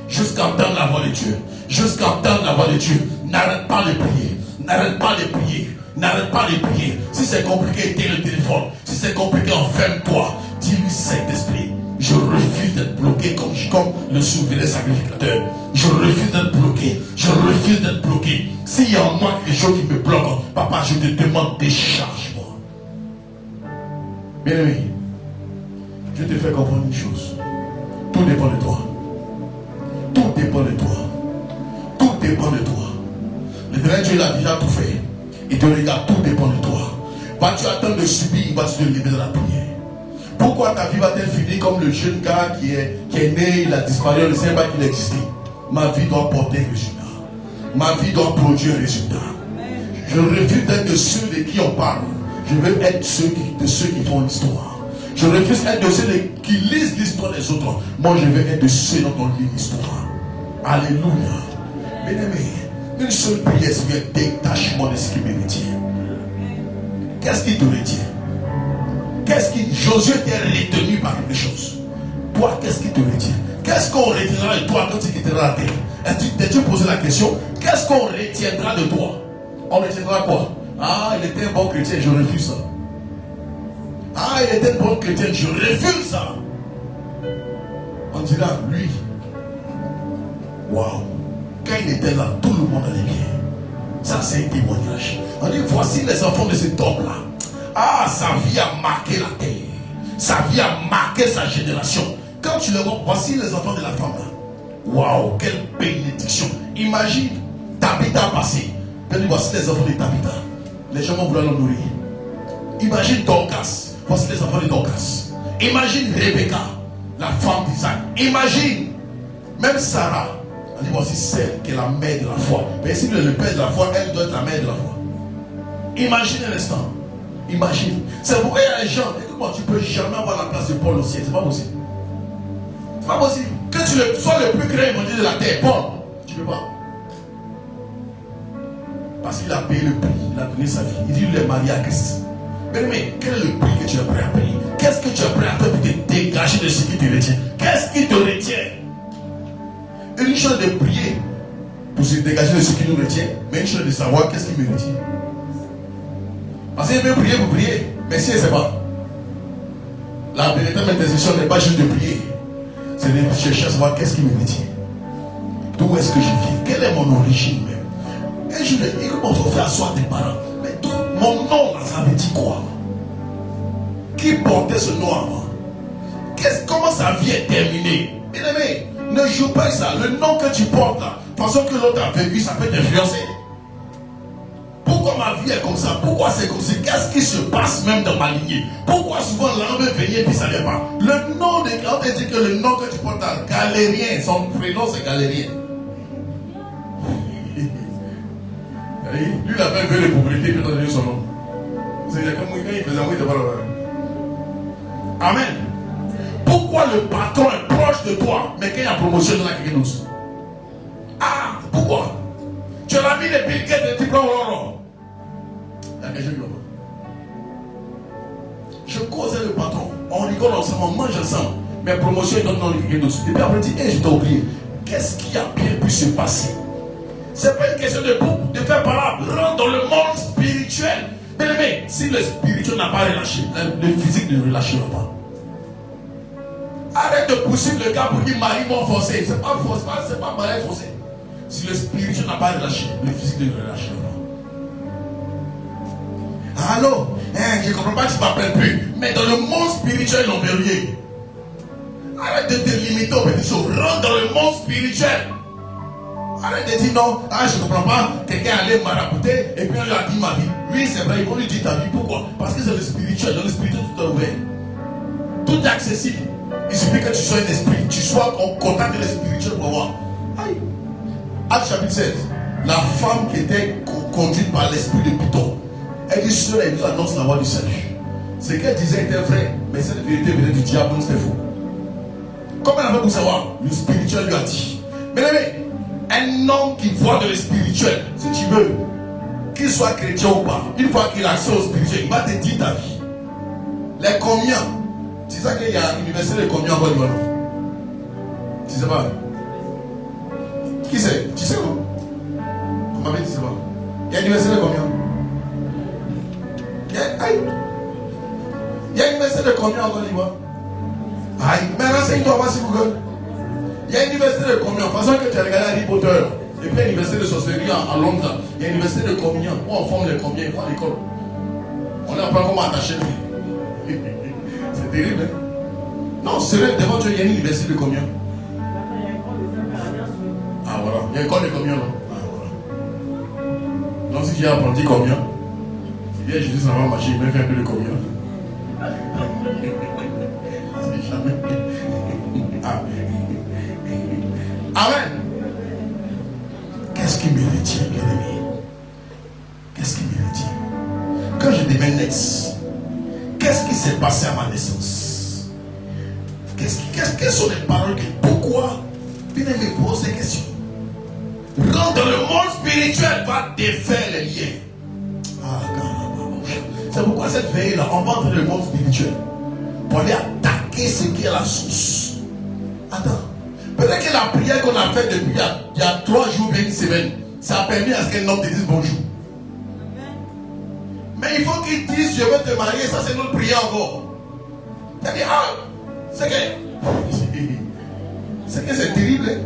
Jusqu'à entendre la voix de Dieu. Jusqu'à entendre la voix de Dieu. N'arrête pas de prier. N'arrête pas de prier. N'arrête pas de prier. Si c'est compliqué, éteins le téléphone. Si c'est compliqué, enferme-toi. Dis-lui, Saint-Esprit, je refuse d'être bloqué comme le souverain sacrificateur. Je refuse d'être bloqué. Je refuse d'être bloqué. S'il y a en moi quelque chose qui me bloque, papa, je te demande, décharge-moi. Bien aimé, je te fais comprendre une chose. Tout dépend de toi. Tout dépend de toi. Tout dépend de toi. Le vrai Dieu a déjà tout fait. Il te regarde, tout dépend de toi. Vas-tu attendre de subir, il va te lever dans la prière. Pourquoi ta vie va-t-elle finir comme le jeune gars qui est né, il a disparu, on ne sait pas qu'il existait. Ma vie doit porter un résultat. Ma vie doit produire un résultat. Je refuse d'être de ceux de qui on parle. Je veux être de ceux qui font l'histoire. Je refuse d'être de ceux qui lisent l'histoire des autres. Moi, je veux être de ceux dont on lit l'histoire. Alléluia. Bien-aimé, une seule prière, c'est un détachement de ce qui me retient. Qu'est-ce qui te retient? Josué était retenu par quelque chose. Toi, qu'est-ce qui te retient? Qu'est-ce qu'on retiendra de toi quand tu quitteras la terre? T'es-tu posé la question? Qu'est-ce qu'on retiendra de toi? On retiendra quoi? Ah, il était un bon chrétien, je refuse ça. Ah, il était un bon chrétien, je refuse ça. On dira, lui, waouh, quand il était là, tout le monde allait bien. Ça, c'est un témoignage. On dit, voici les enfants de cet homme-là. Ah, sa vie a marqué la terre. Sa vie a marqué sa génération. Quand tu les vois, voici les enfants de la femme là. Waouh, quelle bénédiction. Imagine Tabitha passé. Puis voici les enfants de Tabitha. Les gens vont vouloir le nourrir. Imagine Dorcas. Voici les enfants de Dorcas. Imagine Rebecca, la femme d'Isaac. Imagine même Sarah. Elle dit voici celle qui est la mère de la foi. Mais si le père de la foi, elle doit être la mère de la foi. Imagine un instant. Imagine. C'est pourquoi il y a des gens. Écoute-moi, tu ne peux jamais avoir la place de Paul au ciel. C'est pas possible. C'est pas possible. Que tu sois le plus grand évangile de la terre, Paul, tu ne peux pas. Parce qu'il a payé le prix. Il a donné sa vie. Il dit il est marié à Christ. Mais quel est le prix que tu es prêt à payer? Qu'est-ce que tu es prêt à faire pour te dégager de ce qui te retient? Qu'est-ce qui te retient? Une chose de prier pour se dégager de ce qui nous retient, mais une chose de savoir qu'est-ce qui me retient. Parce qu'il veut prier pour prier, mais si elle ne sait pas. La véritable intercession n'est pas juste de prier, c'est de chercher à savoir qu'est-ce qui me retient. D'où est-ce que je viens? Quelle est mon origine même? Et je dis, écoute-moi, il faut faire asseoir tes parents. Mais tout, mon nom, là, ça veut dire quoi? Qui portait ce nom avant? Comment sa vie est terminée? Bien aimé, ne joue pas ça. Le nom que tu portes là, de façon que l'autre a vécu, ça peut t'influencer. Pourquoi ma vie est comme ça? Pourquoi c'est comme ça? Qu'est-ce qui se passe même dans ma lignée? Pourquoi souvent l'âme veut venir puis ça ne vient pas? Le nom de quand on dit que le nom que tu portes là, Galérien, son prénom c'est Galérien. Lui il avait vu les propriétés puis il a donné son nom. C'est comme quand il faisait envoyer de valeur. Amen. Pourquoi le patron est proche de toi, mais quand il y a promotion, il y en a quelqu'un d'autre? Ah, pourquoi? Tu as mis les Bill Gates, les diplômes, il y a quelque chose qui va pas. Je causais le patron, on rigole ensemble, on mange ensemble, mais promotion, il donne dans quelqu'un d'autre. Et puis après, il dit, hey, je t'ai oublié. Qu'est-ce qui a bien pu se passer? C'est pas une question de faire parole, rentre dans le monde spirituel. Mais si le spirituel n'a pas relâché, le physique ne relâchera pas. Arrête de pousser le gars pour dire mari m'ont forcé. C'est pas forcé, c'est pas mari forcé. Si le spirituel n'a pas relâché, le physique ne relâchera pas. Allô? Je ne comprends pas que tu ne m'appelles plus. Mais dans le monde spirituel, ils l'ont verrouillé. Arrête de te limiter aux petites choses. Rentre dans le monde spirituel. Arrête de dire non, je ne comprends pas. Quelqu'un allait marabouter et puis on lui a dit ma vie. Oui, c'est vrai, ils vont lui dire ta vie. Pourquoi? Parce que c'est le spirituel. Dans le spirituel, tout est ouvert. Tout est accessible. Il suffit que tu sois un esprit, tu sois en contact avec le spirituel pour voir. Acte chapitre 16. La femme qui était conduite par l'esprit de Python, elle dit cela et nous annonce la voie du salut. Ce qu'elle disait était vrai, mais cette vérité venait du diable, donc c'était faux. Comment elle a fait pour savoir? Le spirituel lui a dit. Mais un homme qui voit de le spirituel, si tu veux, qu'il soit chrétien ou pas, une fois qu'il a accès au spirituel, il va te dire ta vie. Les combien? C'est ça qu'il y a l'université de combien en Côte d'Ivoire? Tu sais pas? Qui c'est? Tu sais quoi? On m'avait dit c'est pas. Il y a l'université de combien? Il y a l'université de combien en Côte d'Ivoire? Aïe, mais renseigne-toi, vas-y Google. Il y a l'université de combien? De toute façon que tu as regardé Harry Potter. Et puis il y a l'université de sorcellerie à Londres. Il y a l'université de combien? Où on forme les combien? Ils vont à l'école. On apprend comment attacher les. C'est terrible, hein? Non, c'est vrai, devant Dieu, il y a une université de combien? Ah voilà, il y a une école de combien là? Ah voilà. Donc si tu as apprenti combien, si bien Jésus ça va marcher, il m'a fait un peu de combien? C'est jamais. Ah. Amen. Qu'est-ce qui me retient, bien aimé? Qu'est-ce qui me retient? Quand je deviens naissant, qu'est-ce qui s'est passé à ma naissance? Quelles sont les paroles que pourquoi? Bien aimé, pose des questions. Rentre dans le monde spirituel, va défaire les liens. C'est pourquoi cette veille-là, on va entrer dans le monde spirituel pour aller attaquer ce qui est la source. Attends. Peut-être que la prière qu'on a faite depuis il y a 3 jours, bien une semaine, ça a permis à ce qu'un homme te dise bonjour. Mais il faut qu'il dise je veux te marier, ça c'est notre prière encore. Il dit c'est que c'est terrible. Hein?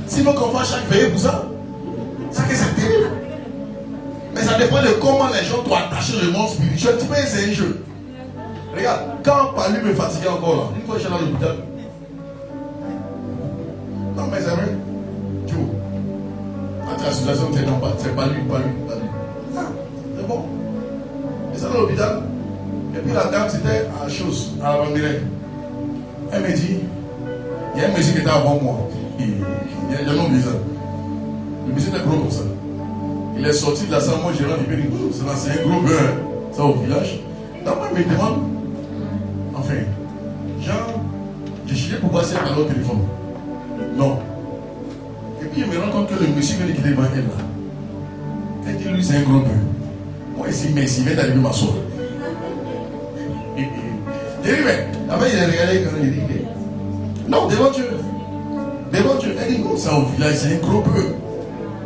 Sinon qu'on fasse chaque veillée pour ça. C'est que c'est terrible. Mais ça dépend de comment les gens doivent attacher le monde spirituel. Tu peux essayer un jeu. Regarde, quand Palu me fatiguait encore là, une fois je suis dans l'hôpital. Non mais c'est vrai. la situation c'est non pas, c'est pas lui. Ah, c'est bon. Et ça dans l'hôpital. Et puis la dame c'était à la chose, à la banderette. Elle me dit, il y a un monsieur qui était avant moi. Il y a un homme bizarre. Le monsieur était gros comme ça. Il est sorti de la salle, moi j'ai rendu, il me dit, c'est un gros beurre, ça au village. Donc moi il me demande, enfin, genre, j'ai cherché pour passer par l'autre téléphone. Non. Et puis il me rend compte que le monsieur vient de quitter devant elle là. Elle dit, lui c'est un gros beurre. Moi ici, mais il vient d'arriver m'asseoir. J'ai dit, mais après il a regardé quand il dit, non, devant Dieu. Devant Dieu. Elle dit, non, ça au village, c'est un gros beurre.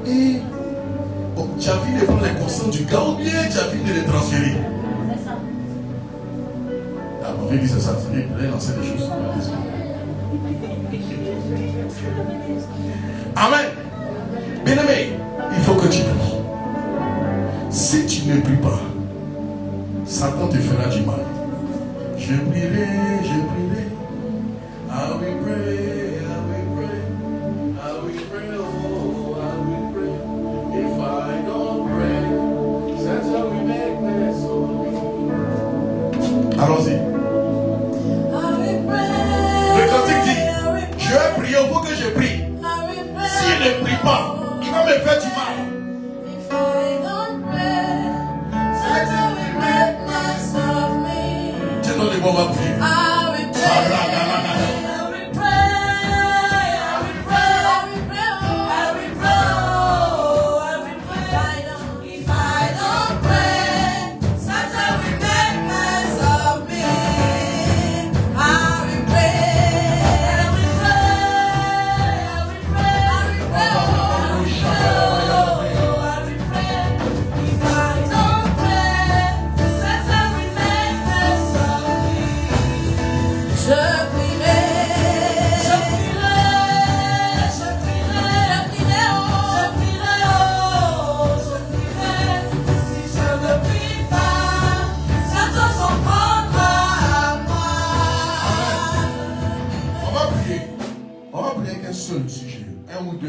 Et bon, tu as fini de prendre les constants du gars ou bien tu as fini de les transférer. C'est ça. Ah, mon Dieu dit c'est ça. Il a lancé des choses. Amen. Bien-aimé, il faut que tu pries. Si tu ne pries pas, Satan te fera du mal. Je prierai. I will pray, oh, I will pray. If I don't pray, Satan will make mess of me. Allons-y. Le cantique dit, je vais prier, il faut que je prie. S'il ne prie pas, il va me faire du mal. C'est dans les bons va prier.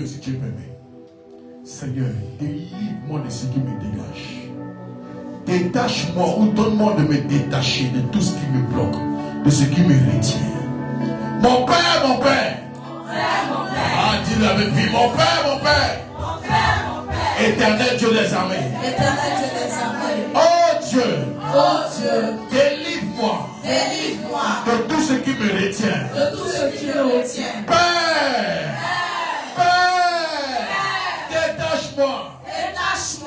Si Dieu permet, Seigneur, délivre-moi de ce qui me dégage. Détache-moi ou donne-moi de me détacher de tout ce qui me bloque, de ce qui me retient. Mon Père. Ah, dis-le avec vie. Mon Père. Éternel Dieu des armées. Oh Dieu. Délivre-moi. De tout ce qui me retient. Père. Détache-moi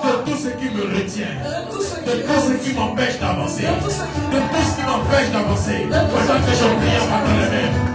de tout ce qui me retient, de tout ce qui m'empêche d'avancer, de tout ce qui m'empêche d'avancer. Pendant que je prie en battant les mains.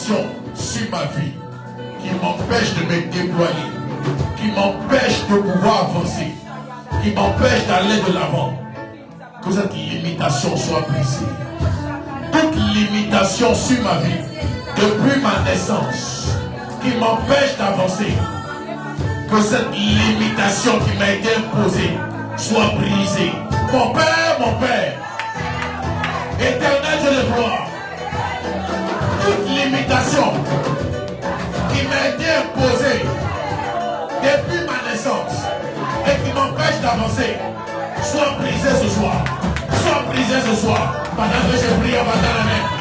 limitations sur ma vie qui m'empêchent de me déployer, qui m'empêchent de pouvoir avancer, qui m'empêchent d'aller de l'avant, que cette limitation soit brisée. Toute limitation sur ma vie, depuis ma naissance, qui m'empêche d'avancer, que cette limitation qui m'a été imposée soit brisée. Mon Père, éternel Dieu de gloire, toute limitation qui m'a été imposée depuis ma naissance et qui m'empêche d'avancer, soit brisée ce soir. Soit brisée ce soir. Pendant que je prie avant la main.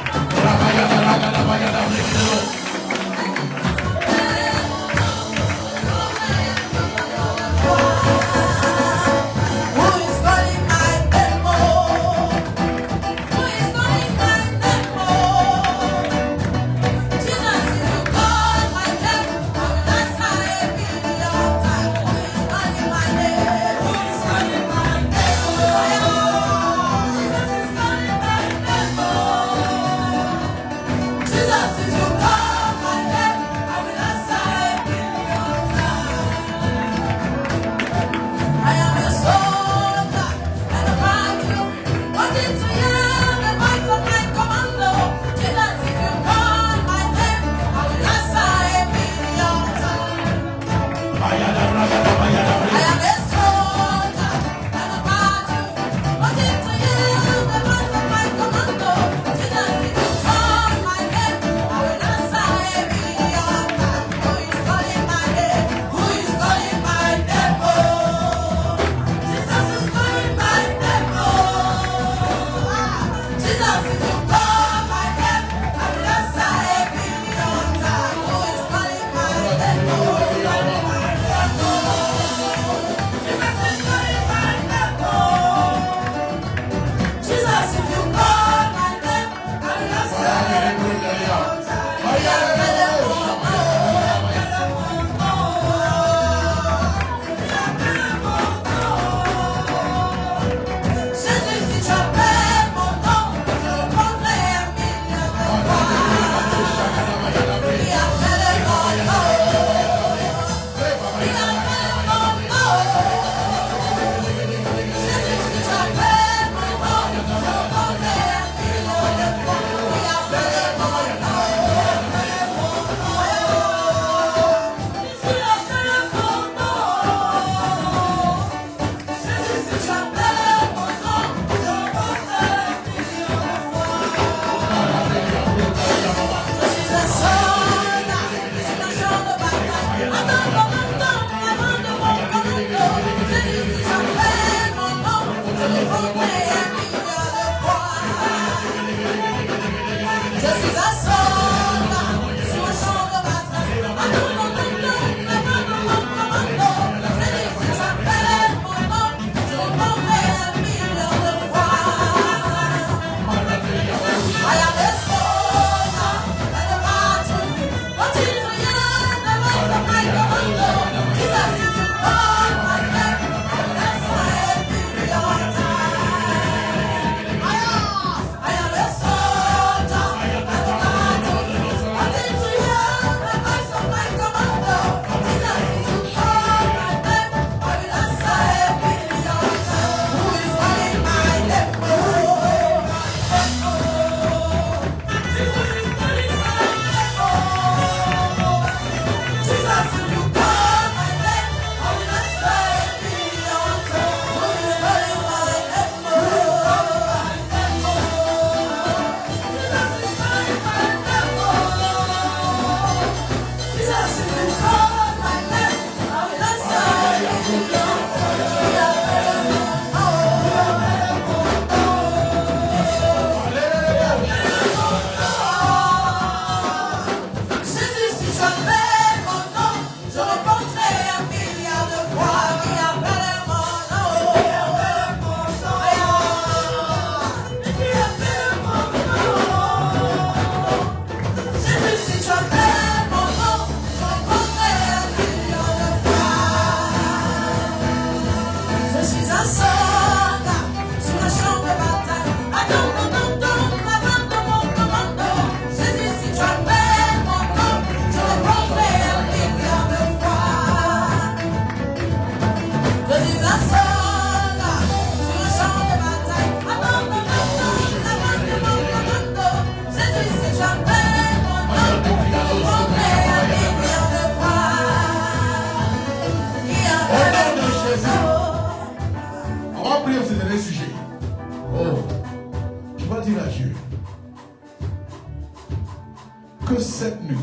cette nuit,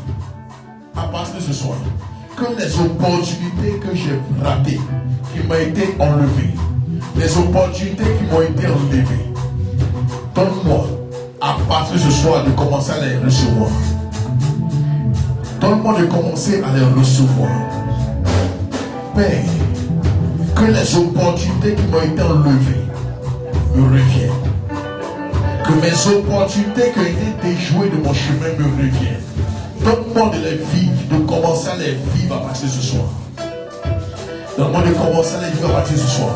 à partir de ce soir, que les opportunités que j'ai ratées, qui m'ont été enlevées, les opportunités qui m'ont été enlevées, donne-moi, à partir de ce soir, de commencer à les recevoir. Donne-moi de commencer à les recevoir. Père, que les opportunités qui m'ont été enlevées me reviennent. Que mes opportunités qui ont été déjouées de mon chemin me reviennent. Donne-moi de les vivre, de commencer à les vivre à partir de ce soir. Donne-moi de commencer à les vivre à partir de ce soir.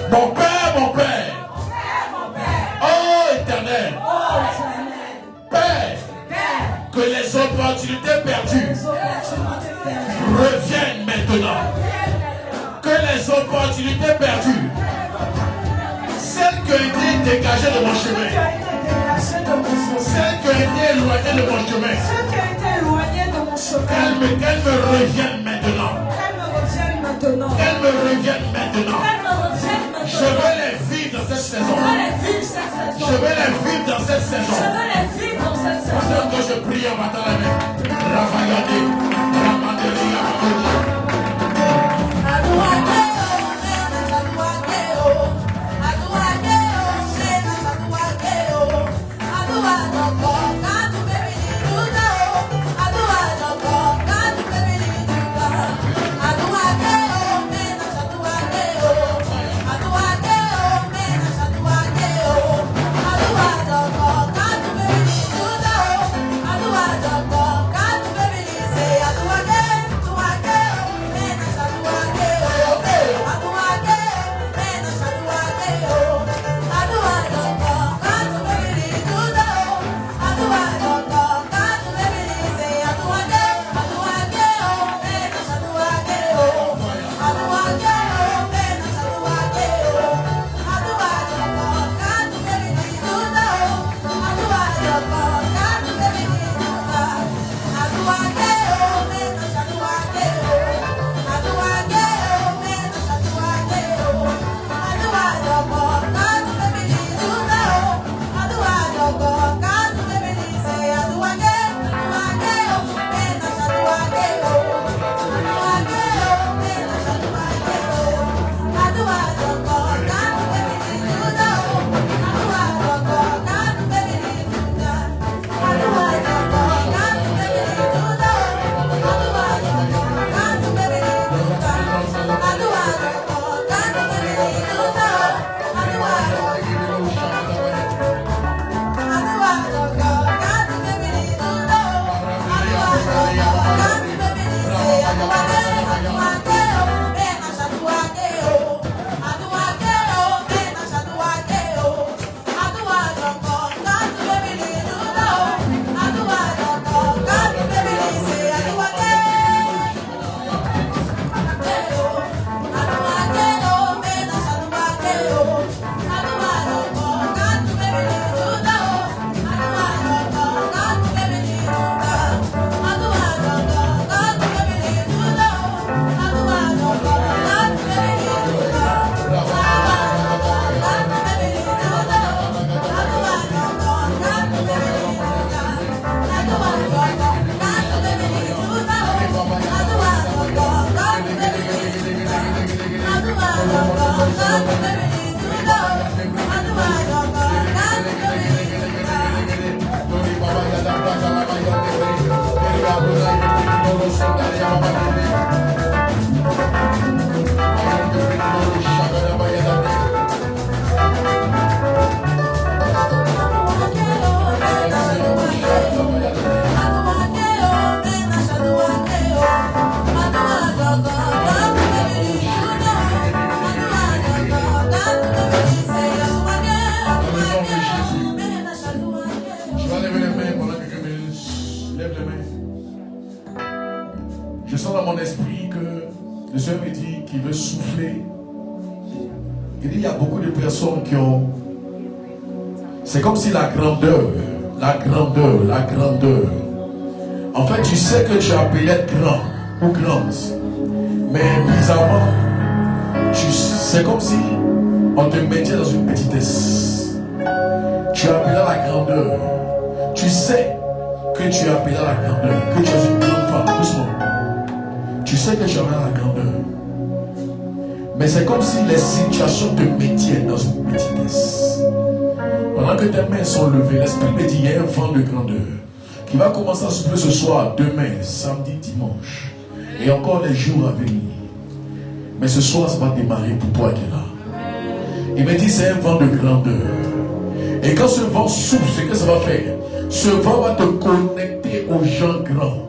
Mon Père, mon Père. Oh Éternel. Père, que les opportunités perdues reviennent maintenant. Que les opportunités perdues, celles qui ont été dégagées de mon chemin, celles qui ont été éloignées de mon chemin, qu'elles me reviennent maintenant. Qu'elles me reviennent maintenant. Je veux les vivre dans cette saison. Je veux les vivre dans cette saison. Pendant que je prie en battant la main. Ravayade, Ramadeli, Je sens dans mon esprit que le Seigneur me dit qu'il veut souffler. Il dit il y a beaucoup de personnes qui ont... C'est comme si la grandeur. En fait, tu sais que tu as appelé être grand ou grande. Mais bizarrement, c'est comme si on te mettait dans une petitesse. Tu as appelé la grandeur. Tu sais que tu es appelé à la grandeur, que tu es une grande femme, doucement. Tu sais que tu es à la grandeur. Mais c'est comme si les situations te maintiennent dans une petitesse. Pendant que tes mains sont levées, l'Esprit me dit, il y a un vent de grandeur qui va commencer à souffler ce soir, demain, samedi, dimanche, et encore les jours à venir. Mais ce soir, ça va démarrer pour toi qui es là. Il me dit, c'est un vent de grandeur. Et quand ce vent souffle, c'est que ça va faire. Ce vent va te connecter aux gens grands.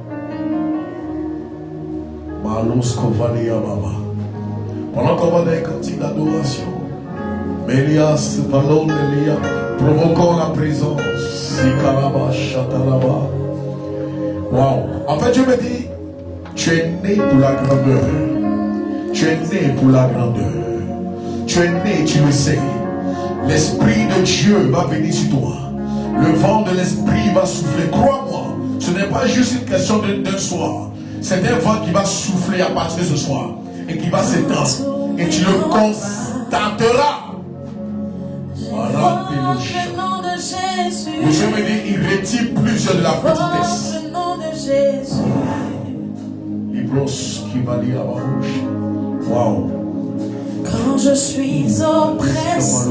Pendant qu'on va dans les cantiques d'adoration, Mélias, Valon, Elia, provoquons la présence. Sikaraba, Chatalaba. Wow. En fait, Dieu me dit, tu es né pour la grandeur. Tu es né pour la grandeur. Tu es né, tu le sais. L'Esprit de Dieu va venir sur toi. Le vent de l'Esprit va souffler. Crois-moi, ce n'est pas juste une question d'un soir. C'est un vent qui va souffler à partir de ce soir. Et qui va s'étendre. Et tu le constateras. Le Dieu me dit, il retire plusieurs de la petitesse. Le nom de Jésus. Libros qui va dire à ma bouche. Wow. Quand je suis oppressé,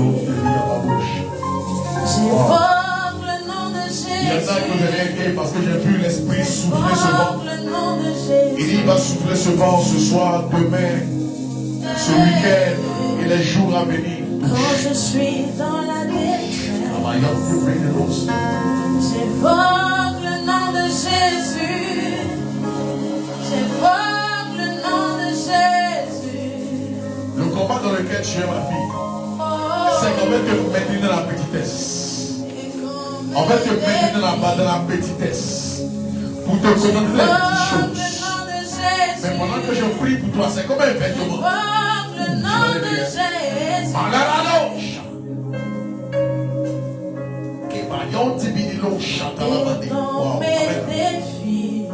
j'évoque le nom de Jésus. Il y en a qui me regardent parce que j'ai vu l'Esprit souffler ce vent. Le nom de Jésus. Il dit, il va souffler ce vent ce soir, demain, ce week-end et les jours à venir. Quand je suis dans la détresse, j'évoque le nom de Jésus. J'évoque le nom de Jésus. Le combat dans lequel tu es, ma fille, c'est qu'on va te maintenir dans la petitesse. On va te maintenir dans la petitesse. Pour te connaître les petites choses. Mais pendant que je prie pour toi, c'est comme un vêtement. Le nom de Jésus. Et dans mes défis,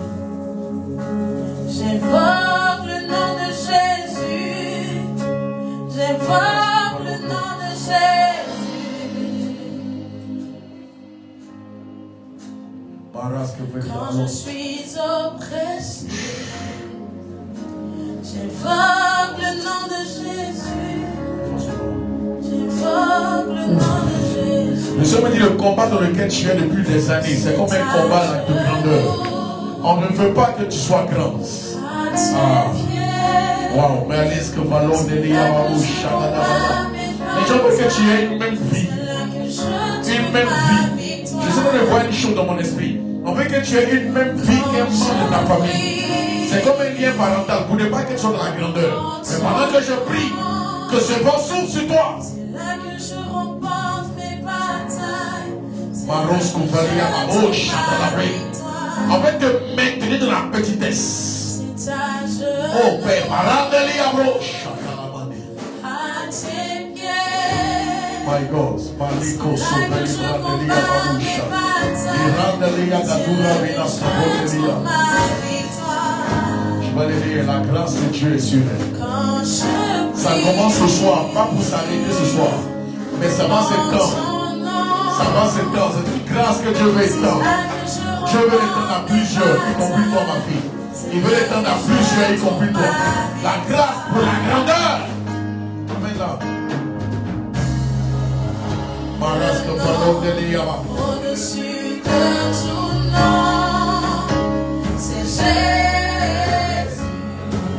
j'évoque le nom de Jésus. J'évoque le nom de Jésus. Quand je suis oppressé, j'évoque le nom de Jésus. J'évoque le nom de Jésus. Le Seigneur me dit, le combat dans lequel tu es depuis des années, c'est comme un combat de grandeur. On ne veut pas que tu sois grand. Wow, mais Alice que Valon de l'Ia. Les gens veulent que tu aies une même vie. Une même vie. Je sais qu'on voit une chose dans mon esprit. On veut que tu aies une même vie qu'un membre de ta famille. C'est comme un lien parental. Pour ne pas que tu sois dans la grandeur. Mais pendant que je prie, que ce vent s'ouvre sur toi. C'est là que je remporte mes batailles. Maros Kouvalia, Mamo, Chatalabé. On va te maintenir dans la petitesse. Oh Père, Marandeli, Amro, Chatalabé. My God, Maliko, Soveli, Marandeli, Amabusha. Irandeli, Agatura, Vina, Sabotelia. Je vais le dire, la grâce de Dieu est sur elle. Ça commence ce soir, pas pour s'arrêter ce soir, mais ça va s'étendre. Ça va s'étendre. C'est une grâce que Dieu veut étendre. Dieu veut l'étendre à plusieurs, y compris toi, ma fille. Il veut l'étendre à plusieurs, y compris toi. La grâce pour la grandeur. Amen là. Maras de Pardon de Liama. Au-dessus de tout nom, c'est Jésus.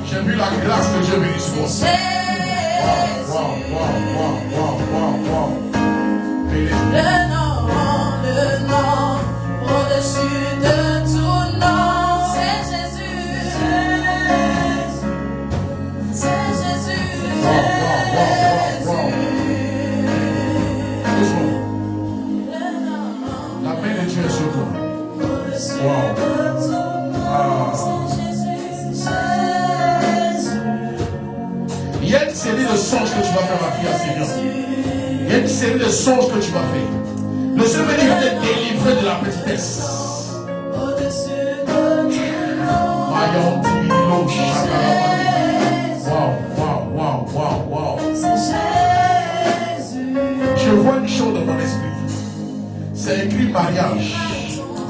J'ai vu la grâce que Dieu veut sur moi. Wow, wow. Le nom, au-dessus de tout nom, c'est Jésus. C'est Jésus. La main de Dieu est sur toi. Il y a une série de songes que tu vas faire, ma fille, à Seigneur. Il y a une série de songes que tu vas faire. Le Seigneur va te délivrer de la petitesse. Wow. Je vois une chose dans mon esprit. C'est écrit mariage.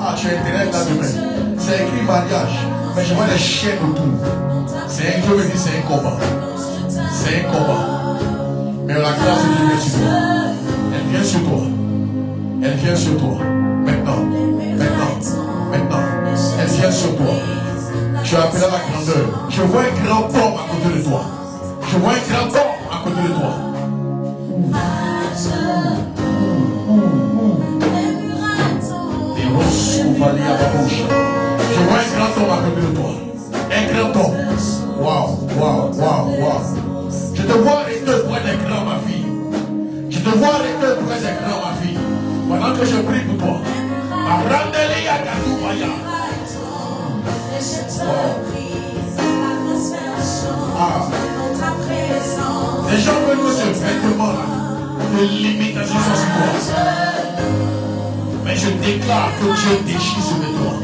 Ah, tu as intérêt là demain. C'est écrit mariage, mais je vois des chaînes autour. Je me dis, c'est un combat. C'est un combat. Mais la grâce de Dieu vient sur toi. Elle vient sur toi. Elle vient sur toi. Maintenant. Elle vient sur toi. Tu as appelé à la grandeur. Je vois un grand homme à côté de toi. Je vois un grand homme à côté de toi. Je vois un grand homme à côté de toi. Un grand homme. Waouh. Je te vois arrêter près des grands, ma fille. Je te vois arrêter près des grands, ma fille. Pendant que je prie pour toi. Les gens veulent que ce vêtement-là de limitation soit sur toi. Mais je déclare que Dieu déchire ce vêtement.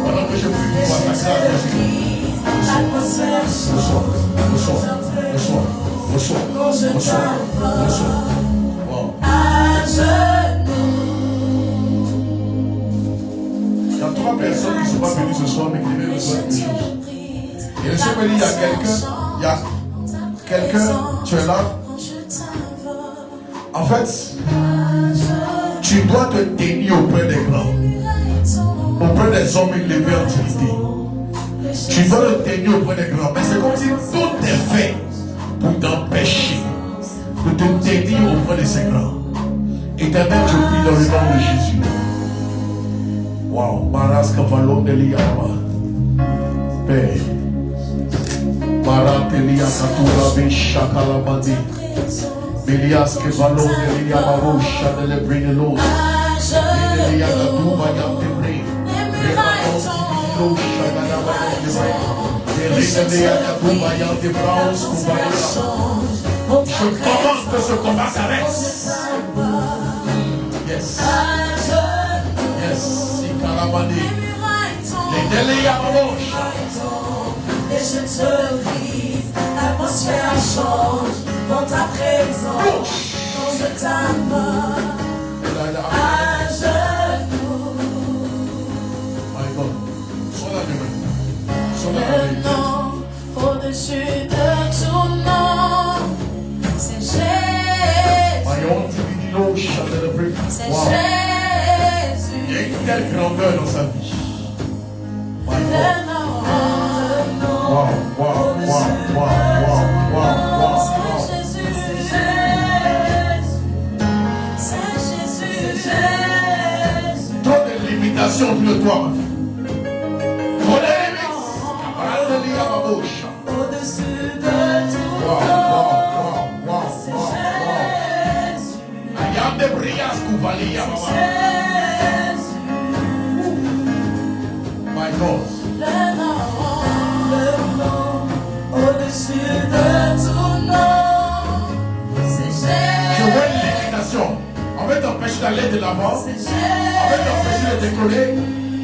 Pendant que je prie pour toi, ta grâce reçois. Il y a 3 personnes qui ne sont pas venues ce soir, mais qui devaient recevoir quelque chose. Et le Seigneur me dit, il y a quelqu'un, tu es là. En fait, tu dois te tenir auprès des grands, auprès des hommes élevés en dignité. Tu dois te tenir auprès des grands. Mais c'est comme si tout est fait pour t'empêcher de te tenir auprès de ces grands. Éternel, je prie dans le nom de Jésus. Waouh, Maras Kavalon de Liama. Père. Maratelia Katura Bishakalamadi. Milias Kavalon de Liama Rocha de Lebrinello. Melia Katuma Yantebre. Remanon Tibilo Shaganaba de Regalia Katuma Yantebraus Kubalia. Je commande que ce combat s'arrête. Yes. Les délais à gauche. Et je te prie, l'atmosphère change dans ta présence, quand je t'amène à genoux. My God, sois là demain. Sois là Le nom au-dessus de tout nom, c'est Jésus. C'est Wow. Jésus. Il y a une telle grandeur dans sa vie. My God. Wow. C'est Jésus. Trop de limitations autour de toi, ma fille. Trop de limites. Au-dessus de tout. Wow. Ayam de Brias Kuvalia, maman. My God. Le nom, au-dessus de tout nom, c'est Jésus. Je vois une limitation. On veut t'empêcher d'aller de l'avant. C'est Jésus. On veut t'empêcher de décoller.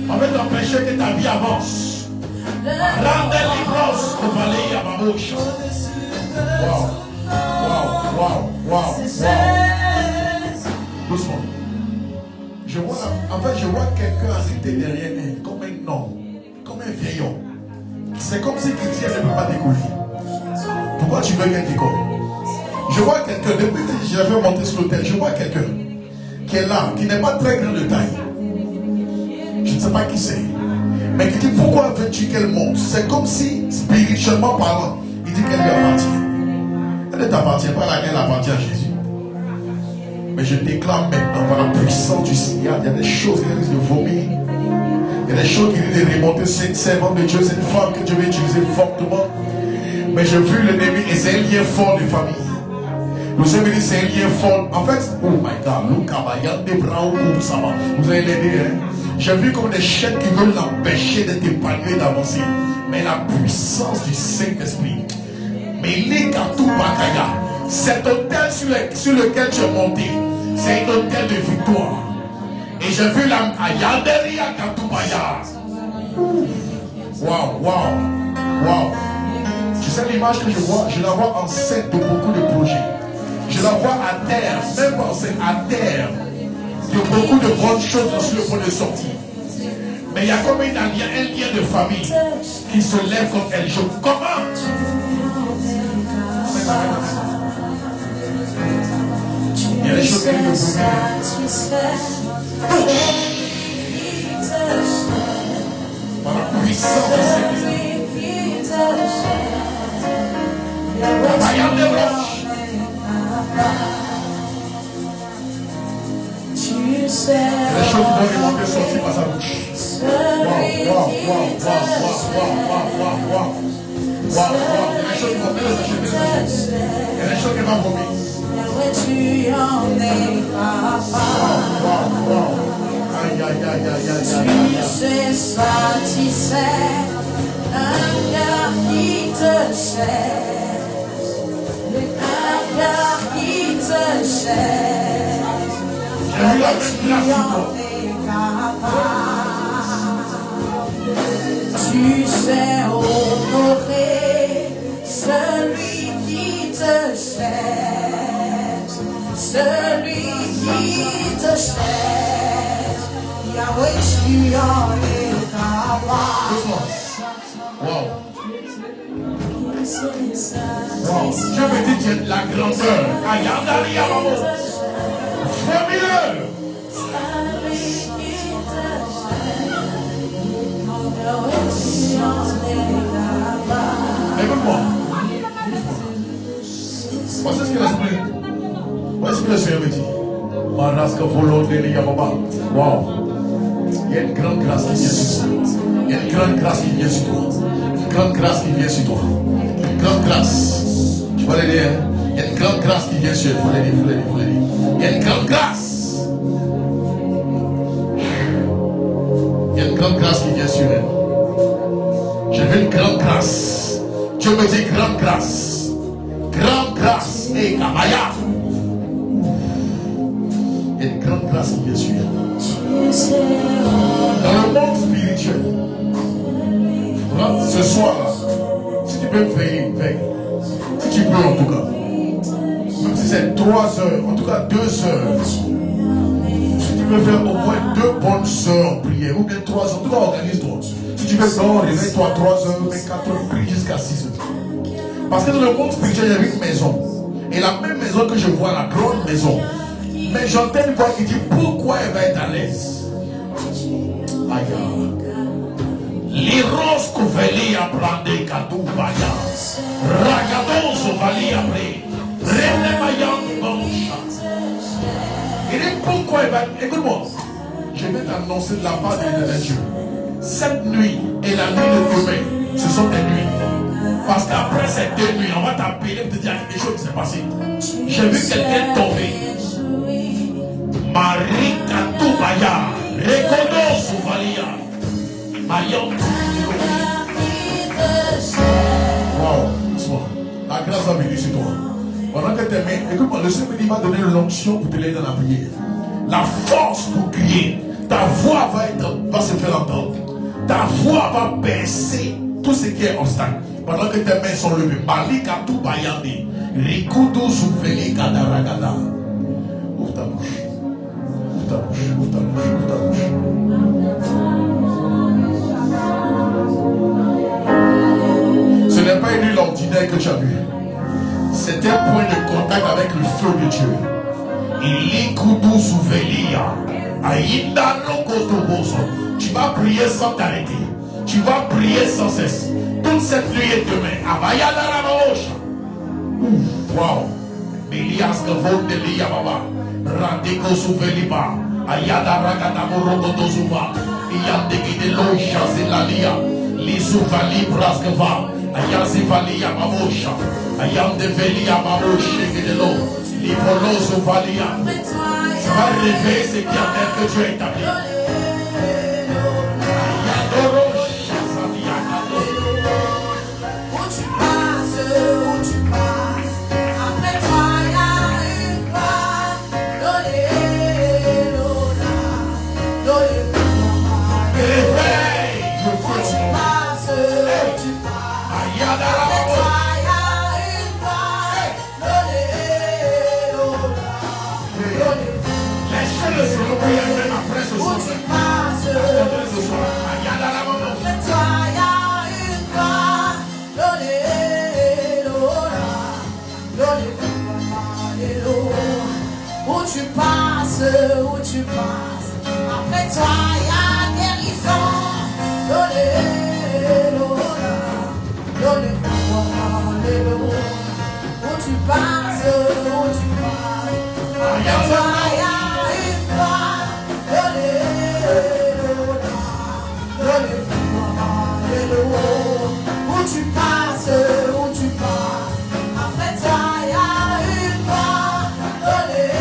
On veut t'empêcher que ta vie avance. Rende libros Kuvalia, maman. Wow. Doucement. Je vois quelqu'un arrêté derrière elle, comme un homme, comme un vieil homme. C'est comme si qu'il dit, elle ne peut pas décoller. Pourquoi tu veux qu'elle décolle? Je vois quelqu'un, depuis que j'avais monté sur l'hôtel, je vois quelqu'un qui est là, qui n'est pas très grand de taille. Je ne sais pas qui c'est. Mais qui dit, pourquoi veux-tu qu'elle monte? C'est comme si, spirituellement parlant, il dit qu'elle lui appartient. Elle ne t'appartient pas là, elle appartient à Jésus. Mais je déclare maintenant par la puissance du Seigneur, il y a des choses qui risquent de vomir. Il y a des choses qui risquent de remonter. C'est une servante de Dieu, c'est une femme que Dieu veut utiliser fortement. Mais j'ai vu l'ennemi et c'est un lien fort de famille. Le Seigneur me dit c'est un lien fort. En fait, oh my God, vous allez l'aider. Hein? J'ai vu comme des chaînes qui veulent l'empêcher de t'épanouir, d'avancer. Mais la puissance du Saint-Esprit. Mais cet hôtel sur lequel tu es monté, c'est un hôtel de victoire. Et j'ai vu la Ayaderia Katubaya. Wow. Tu sais l'image que je vois? Je la vois enceinte de beaucoup de projets. Je la vois à terre, même enceinte à terre. de beaucoup de bonnes choses dont je suis le point de sortir. Mais il y a comme un lien de famille qui se lève contre elle. Comment? Il y a des choses qui me prouvent. Par la puissance de ces les choses vont remonter sortir par sa bouche. Les choses vont les choses qui vont vomir. Tu sais satisfaire un cœur qui te cherche, un cœur qui te cherche. Tu en es capable. Tu sais honorer celui qui te cherche, celui qui te cherche. Yahweh, tu en es capable. Wow. Wow. Je me dis que la grandeur. Ayandari Amamo. Formule. Écoute-moi. Voici ce que l'esprit. Voici ce que le Seigneur me dit. Maraska Polo de Yamaba. Wow. Il y a une grande grâce qui vient sur toi. Il y a une grande grâce qui vient sur toi. Une grande grâce qui vient sur toi. Une grande grâce. Tu vas le dire. Il y a une grande grâce qui vient sur toi. Il faut le dire, il faut le dire, il faut le dire. Il y a une grande grâce. Il y a une grande grâce qui vient sur elle. Je veux une grande grâce. Dieu me dit grande grâce. Grande grâce. Et Kamaya. Il y a une grande grâce qui vient sur elle. Dans le monde spirituel, ce soir-là, si tu peux veiller, veille. Si tu peux en tout cas. Même si c'est 3 heures, en tout cas 2 heures. Si tu peux faire au moins 2 bonnes heures en prière, ou bien 3 heures, en tout cas organise-toi. Si tu veux dormir, réveille-toi 3 heures, mais 4 heures, prie jusqu'à 6 heures. Parce que dans le monde spirituel, il y a une maison. Et la même maison que je vois, la grande maison. Mais j'entends une voix qui dit pourquoi elle va être à l'aise. Aïe. L'iros Kouvelia prende Kadubaya. Ragados Ovalia Pre. Renemayang Bonsha. Il dit pourquoi elle va. Écoute-moi. Je vais t'annoncer de la part de Dieu. Cette nuit et la nuit de demain, ce sont des nuits. Parce qu'après ces 2 nuits, on va t'appeler pour te dire quelque chose qui s'est passé. J'ai vu quelqu'un tomber. Marie Katubaya. Rekodo Souvalia. Mayon. Wow, laisse-moi. La grâce va venir sur toi. Pendant que tes mains, écoute-moi, le Seigneur va donner l'onction pour te l'aider dans la prière. La force pour crier. Ta voix va se faire entendre. Ta voix va baisser tout ce qui est obstacle. Pendant que tes mains sont levées. Marie Katubaya. Rekodo Souveli Kadaragada. Ouvre ta bouche. Ouvre ta bouche, ouvre ta bouche, ouvre ta bouche. Ce n'est pas une huile ordinaire que tu as vu. C'est un point de contact avec le feu de Dieu. Il est Koudou Souvelia. Aïda no Kotoboso. Tu vas prier sans t'arrêter. Tu vas prier sans cesse. Toute cette nuit et demain. Abayada la Maosha. Wow. Elias Kavon de Liyababa. Radiko Souveliba. Ayada Ragada Morogodo Zuba. Iyandegi de Loisha Zilalia. Lisuvali Braskava. Ayazivalia Mamosha. Ayamdevelia Mamosha Gedelo. Livolo Zuvalia. Ça va réveiller ce qui a l'air que Dieu a établi. Ayadoro Shazalia Kado. Où tu passes, après toi il y a une part. Lolé, lola, lolé, lola. Réveille. Où tu passes, Ayadara. après toi il y a une part. Lolé, lola, lolé. Laissez le Seigneur. tu passes, où tu passes. Après toi, il y a guérison. Alléluia, alléluia. Où tu passes, où tu passes. Après toi, il y a une gloire. Alléluia, alléluia. Où tu passes, où tu passes. Après toi, il y a une gloire. Alléluia,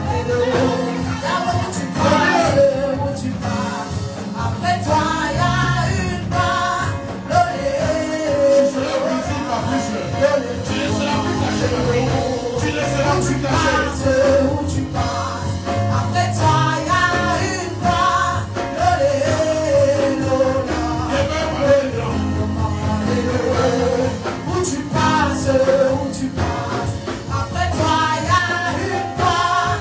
alléluia. Là où tu passes, où tu passes. Après toi, il y a une gloire. Tu laisseras plus caché. Où tu passes, après toi, il y a une gloire. Où tu passes, où tu passes, après toi, il y a une gloire.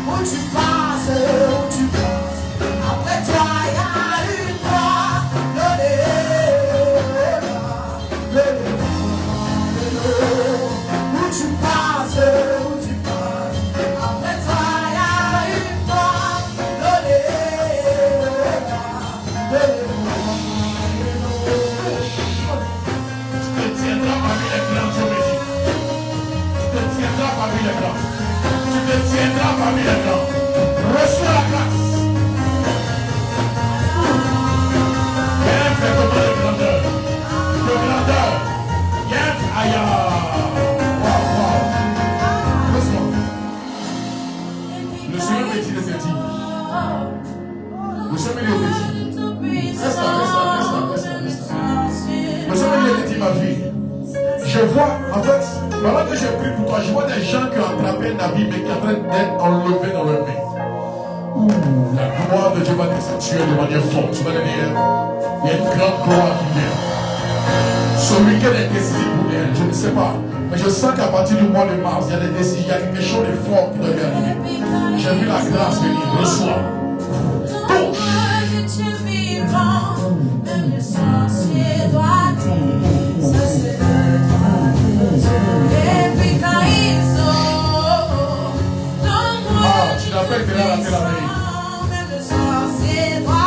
Où tu passes, où tu passes, après toi, il y a une gloire. Où tu passes, où tu passes, après toi, il y a une gloire. Tu te tiendras parmi les grands, je me dis. Tu te tiendras parmi les grands. Tu te tiendras parmi les grands. Reçois la grâce. Viens faire comment de grandeur. De grandeur. Viens, aïe. Waouh, waouh. Reçois. Le Seigneur me dit les petits. Le Seigneur me dit les petits. Reste là. Le Seigneur me dit ma fille. Je vois, en fait, pendant que je prie pour toi, je vois des gens qui ont attrapé Nabi, mais qui sont en train d'être enlevés dans leur main. La gloire de Dieu va t'exceptuer de manière forte. Tu vas le dire, il y a une grande gloire qui vient. Ce week-end est décisif pour elle, je ne sais pas. Mais je sens qu'à partir du mois de mars, il y a des décisions, il y a quelque chose de fort qui doit lui arriver. J'ai vu la grâce venir, reçois. Touche. Tu l'appelles de là à la Amérique.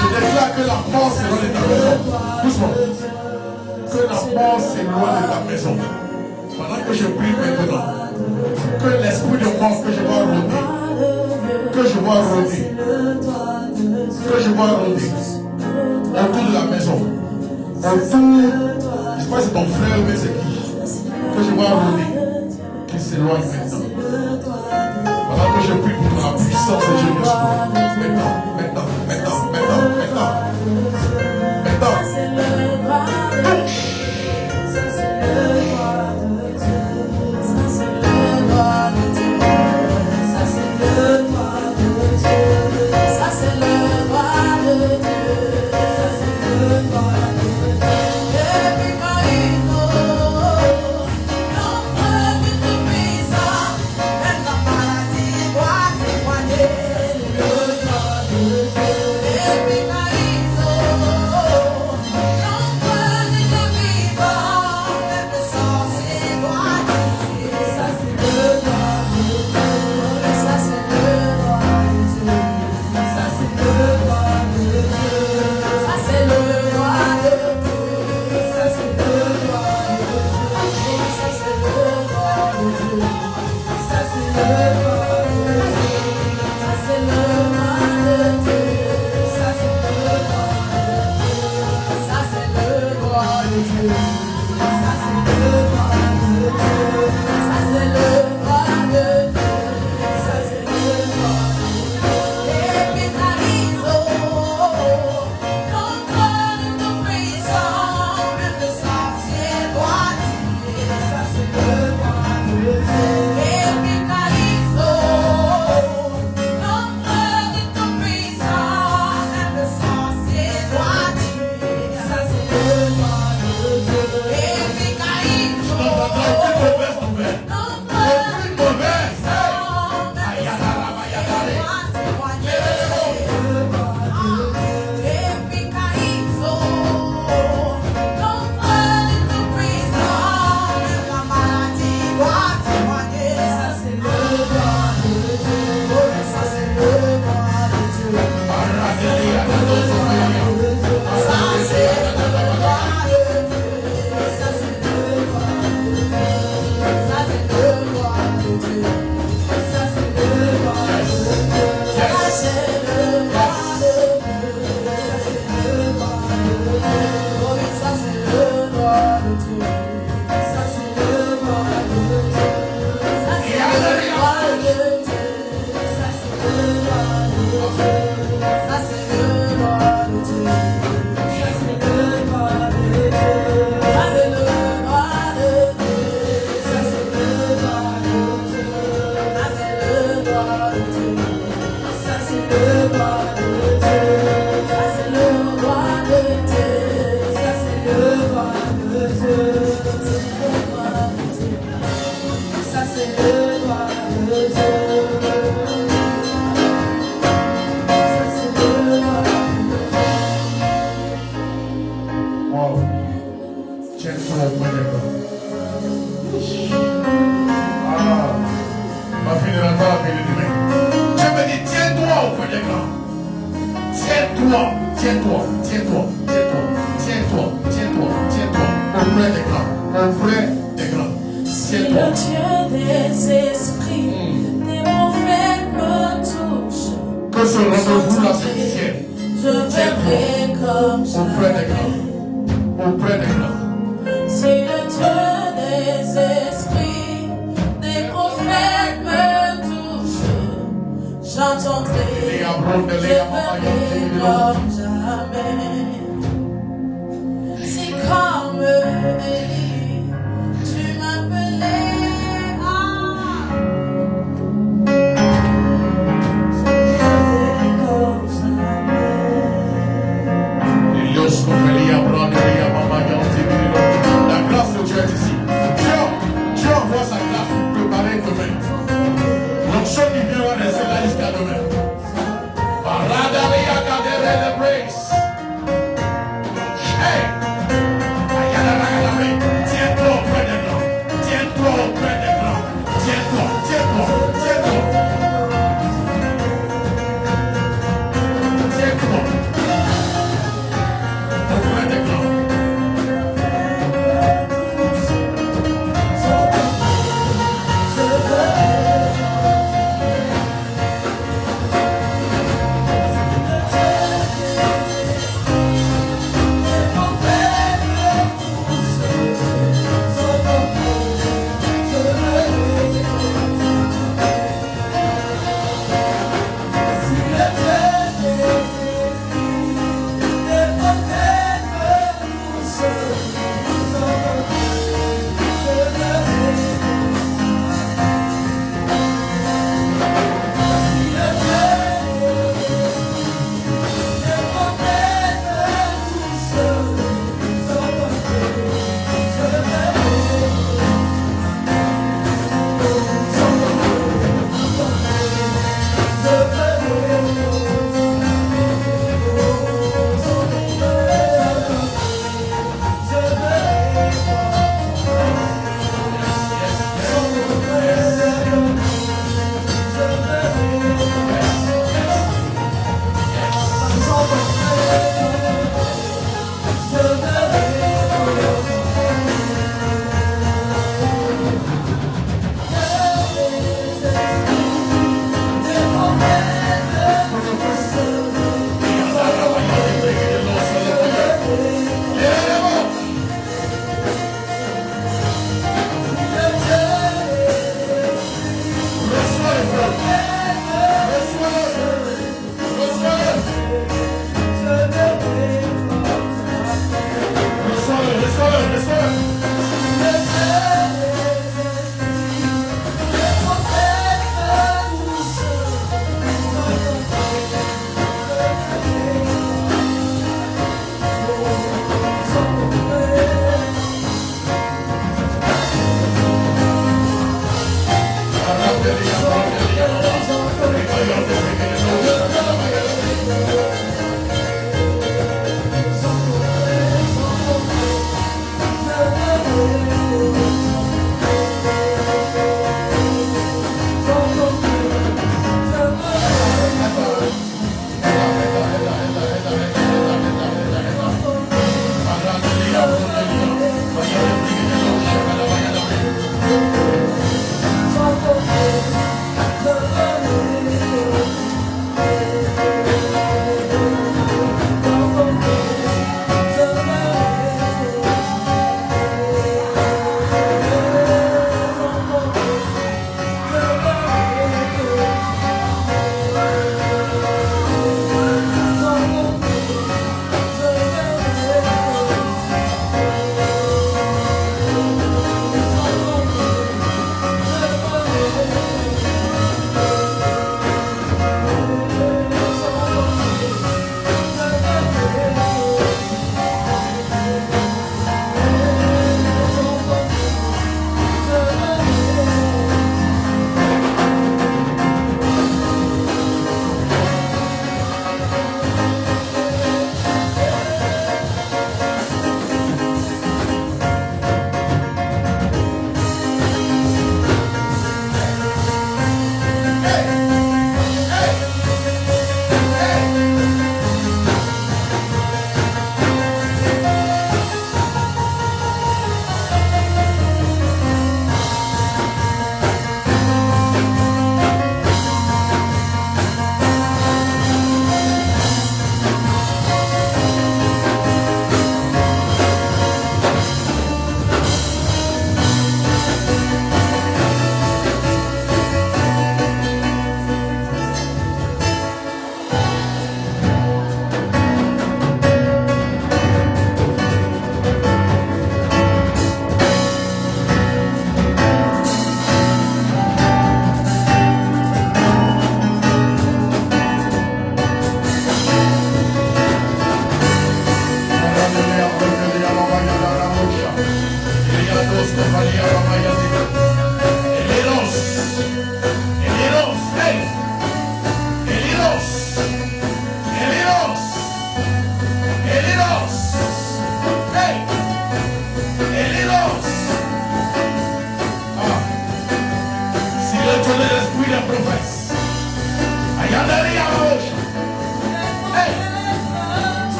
Je déclare que la mort s'éloigne de ta maison. Doucement. Que la mort s'éloigne de ta maison. Pendant que je prie maintenant, que l'esprit de mort que je vois rôder, que je vois rôder autour de la maison, autour, je ne sais pas si c'est ton frère mais c'est qui, que je vois rôder, qu'il s'éloigne maintenant. Pendant que je prie pour la puissance de Dieu, maintenant. L'onction qui viendra rester là jusqu'à demain. Parada, les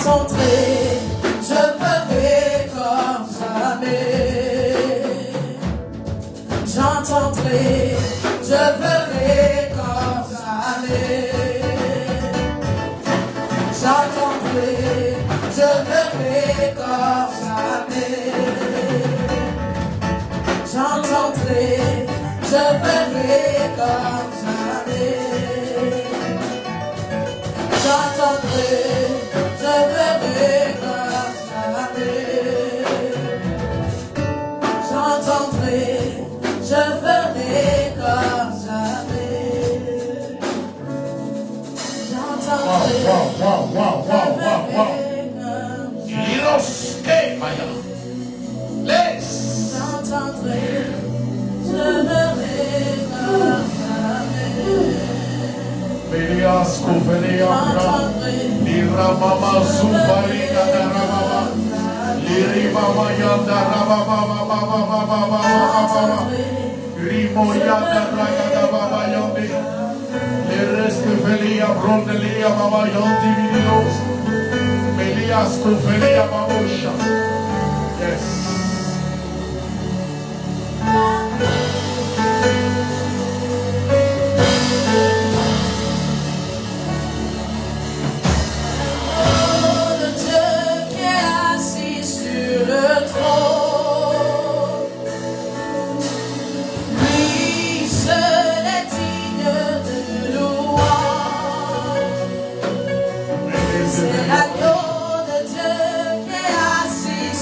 J'entendrai, je verrai comme jamais. J'entendrai, je verrai comme jamais. J'entendrai, je verrai comme jamais. J'entendrai, je verrai comme jamais. J'entendrai, je verrai comme jamais. J'entendrai, je verrai comme jamais. J'entendrai, je verrai comme jamais. Melias Kufeliam, Lira Mama Zubari Gadarababa, Liri Mama Yanda Rababa, Rimo Yanda Ragadababa Yandi, Liris Kufelia Brondelia Mama Yandi Videos, Melias Kufelia Mamusha. Yes. C'est l'agneau de Dieu qui est assis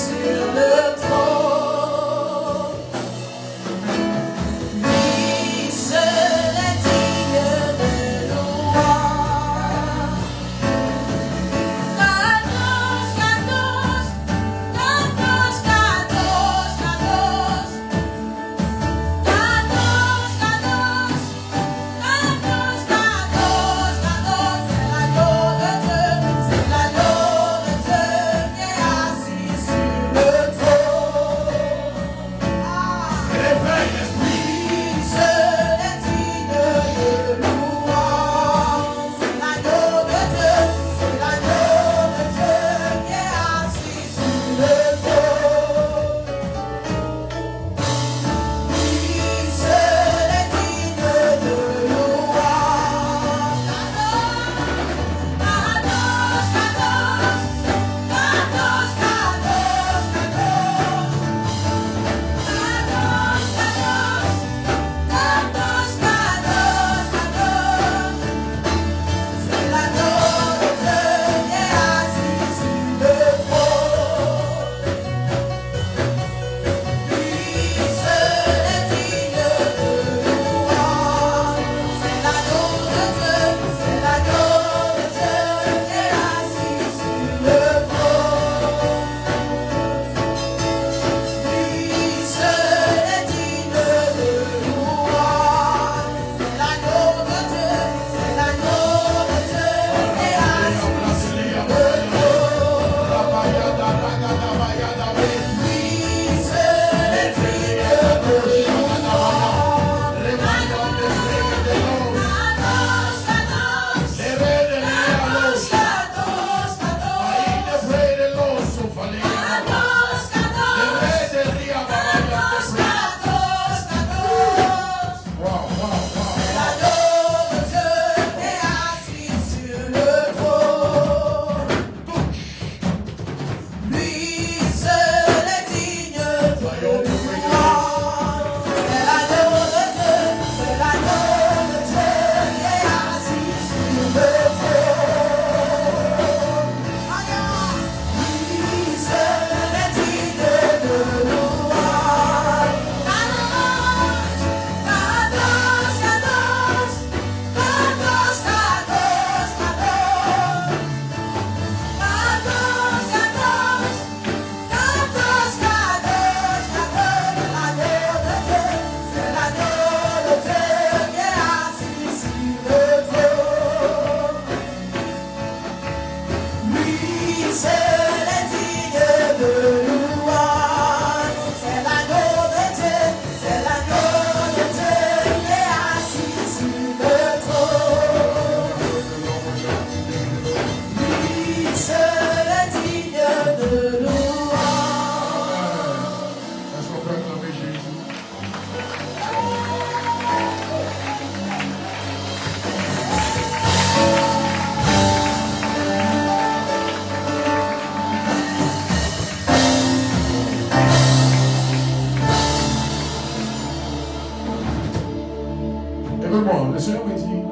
Seigneur me dit,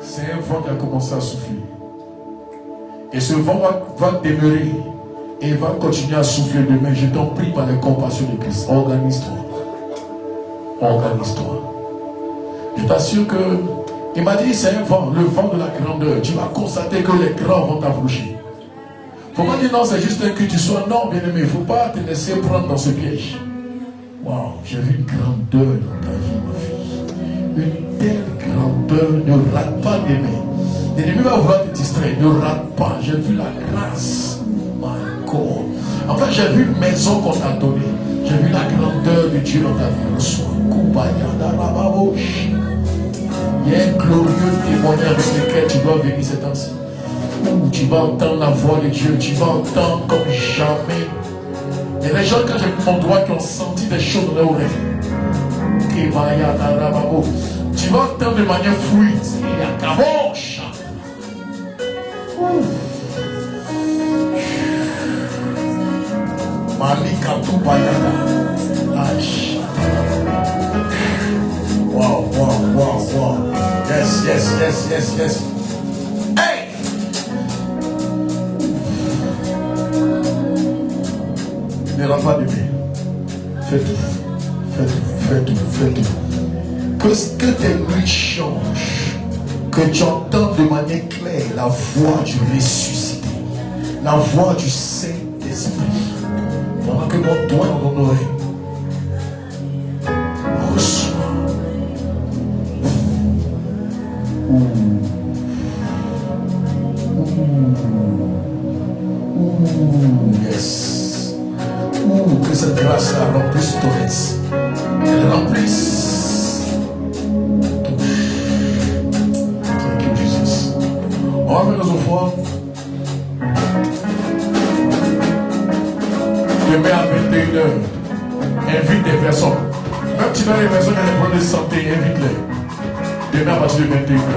c'est un vent qui a commencé à souffler. Et ce vent va demeurer et va continuer à souffler demain. Je t'en prie par les compassions de Christ. Organise-toi. Organise-toi. Je t'assure que, il m'a dit, c'est un vent, le vent de la grandeur. Tu vas constater que les grands vont t'approcher. Il ne faut pas dire non, c'est juste un que tu sois. Non, bien aimé, il ne faut pas te laisser prendre dans ce piège. Waouh, j'ai vu une grandeur dans ta vie, ma fille. Une telle grandeur, ne rate pas d'aimer. L'ennemi va vouloir te distraire, ne rate pas. J'ai vu la grâce. My God. En fait, j'ai vu une maison qu'on t'a donnée. J'ai vu la grandeur de Dieu dans ta vie. Reçois. Il y a un glorieux témoignage avec lequel tu dois venir ces temps-ci. Où tu vas entendre la voix de Dieu. Tu vas entendre comme jamais. Il y a des gens, quand j'ai vu mon doigt, qui ont senti des choses dans leur oreille. Tu vas entendre de manière fluide. Il y a caboche. Malika Tubayada. Wow, wow, wow, wow. Yes, yes, yes, yes, yes. Hey! Ne rentre pas de paix. Fais tout. Fais tout, fais tout, fais tout. Que tes nuits changent. Que tu entends de manière claire la voix du ressuscité. La voix du Saint-Esprit. Pendant que mon doigt dans ton oreille. Reçois. Yes. Que cette grâce-là remplisse ton être. Elle remplisse. Thank you, Jesus. On va faire nos offrandes. Demain à 21h, invite des personnes. Même si tu as des personnes qui ont des problèmes de santé, invite-les. Demain à partir de 21h.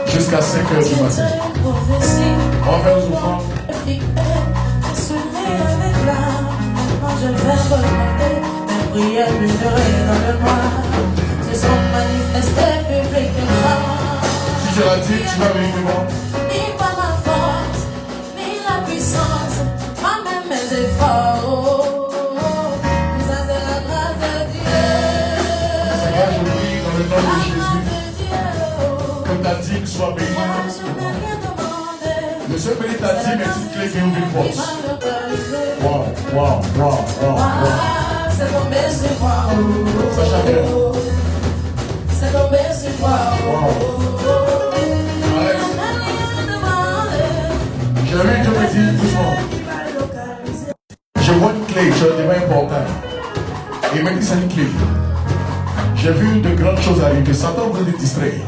Jusqu'à 5h du matin. On va faire nos offrandes. Je vais remonter, mes prières murmurées dans le noir se sont manifestées publiquement. Si je la dis, tu vas venir devant. Ni pas ma force, ni la puissance, pas même mes efforts. Tout ça c'est la grâce de Dieu. Seigneur, je prie dans le nom de Jésus que ta dîme soit bénie. Le Seigneur bénit ta dîme et toute clé qui ouvre une porte. Wow, wow, wow, wow, wow. C'est tombé sur moi. Ça chacun. C'est tombé sur moi. Alex. J'ai vu Dieu me dire doucement. Je vois une clé, je le devais important. Il m'a dit c'est une clé. J'ai vu de grandes choses arriver. Satan voulait te distraire.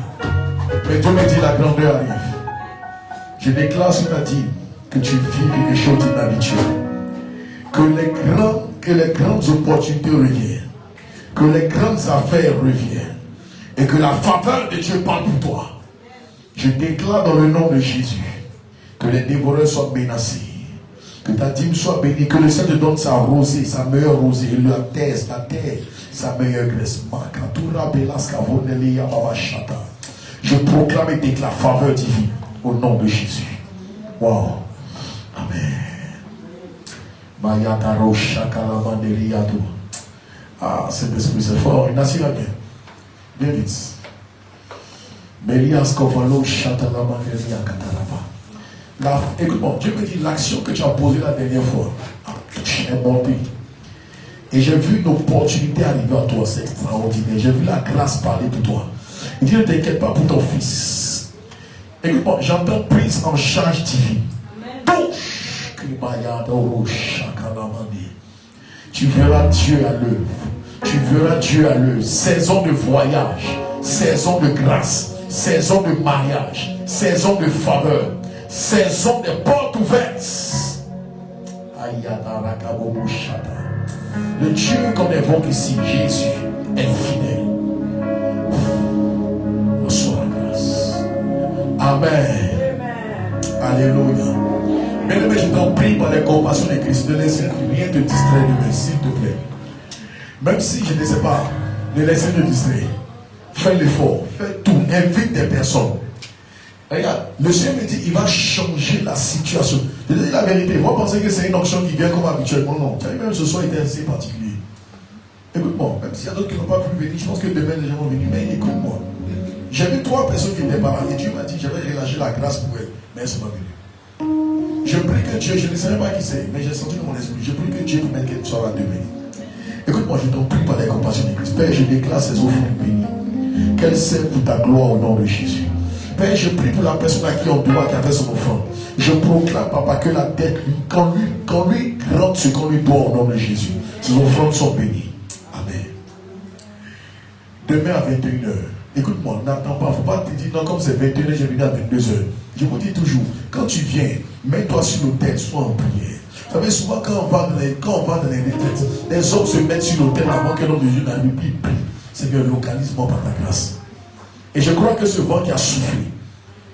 Mais Dieu me dit la grandeur arrive. Je déclare sur ta dîme que tu vis quelque chose d'inhabituel. Que les grandes opportunités reviennent. Que les grandes affaires reviennent. Et que la faveur de Dieu parle pour toi. Je déclare dans le nom de Jésus que les dévoreurs soient menacés. Que ta dîme soit bénie. Que le Seigneur te donne sa rosée, sa meilleure rosée. Et la terre, sa meilleure graisse. Je proclame et déclare faveur divine au nom de Jésus. Wow. Amen. Ah, cet esprit c'est fort. Il n'a si la bien. Bien vite. Écoute-moi, Dieu me dit l'action que tu as posée la dernière fois a touché un bon pays. Et j'ai vu une opportunité arriver à toi, c'est extraordinaire. J'ai vu la grâce parler pour toi. Il dit ne t'inquiète pas pour ton fils. Écoute-moi, j'entends prise en charge divine. Tu verras Dieu à l'œuvre. Tu verras Dieu à l'œuvre. Saison de voyage, saison de grâce, saison de mariage, saison de faveur, saison de portes ouvertes. Le Dieu qu'on évoque ici, Jésus, est fidèle. Reçois la grâce. Amen. Alléluia. Mais je t'en prie par les compassions de Christ, ne laisse rien te distraire de moi, s'il te plaît. Même si je ne sais pas, ne laissez le distraire. Fais l'effort, fais tout, invite des personnes. Regarde, le Seigneur me dit, il va changer la situation. Je te dis la vérité, moi pensez que c'est une onction qui vient comme habituellement. Non, tu as même ce soir été assez particulier. Écoute-moi, même s'il y a d'autres qui n'ont pas pu venir, je pense que demain les gens vont venir, mais écoute-moi. J'ai vu 3 personnes qui étaient parlées et Dieu m'a dit, j'avais relâché la grâce pour elles, mais elles ne sont pas venues. Je prie que Dieu, je ne savais pas qui c'est, mais j'ai senti dans mon esprit, je prie que Dieu permette qu'elle soit là demain. Écoute-moi, je t'en prie par la compassion de Christ. Père, je déclare ces offrandes bénies, qu'elles servent pour ta gloire au nom de Jésus. Père, je prie pour la personne à qui on doit qui a fait son offrande. Je proclame, papa, que la dette, qu'on lui rende ce qu'on lui doit au nom de Jésus. Ces offrandes sont bénies. Amen. Demain à 21h, écoute-moi, n'attends pas, il ne faut pas te dire, non, comme c'est 21h, j'ai venu à 22h. Je vous dis toujours, quand tu viens, mets-toi sur l'autel, sois en prière. Vous savez, souvent, quand on va dans les retraites, les hommes se mettent sur l'autel avant que l'homme de Dieu n'arrive plus. Seigneur, localise-moi par ta grâce. Et je crois que ce vent qui a soufflé,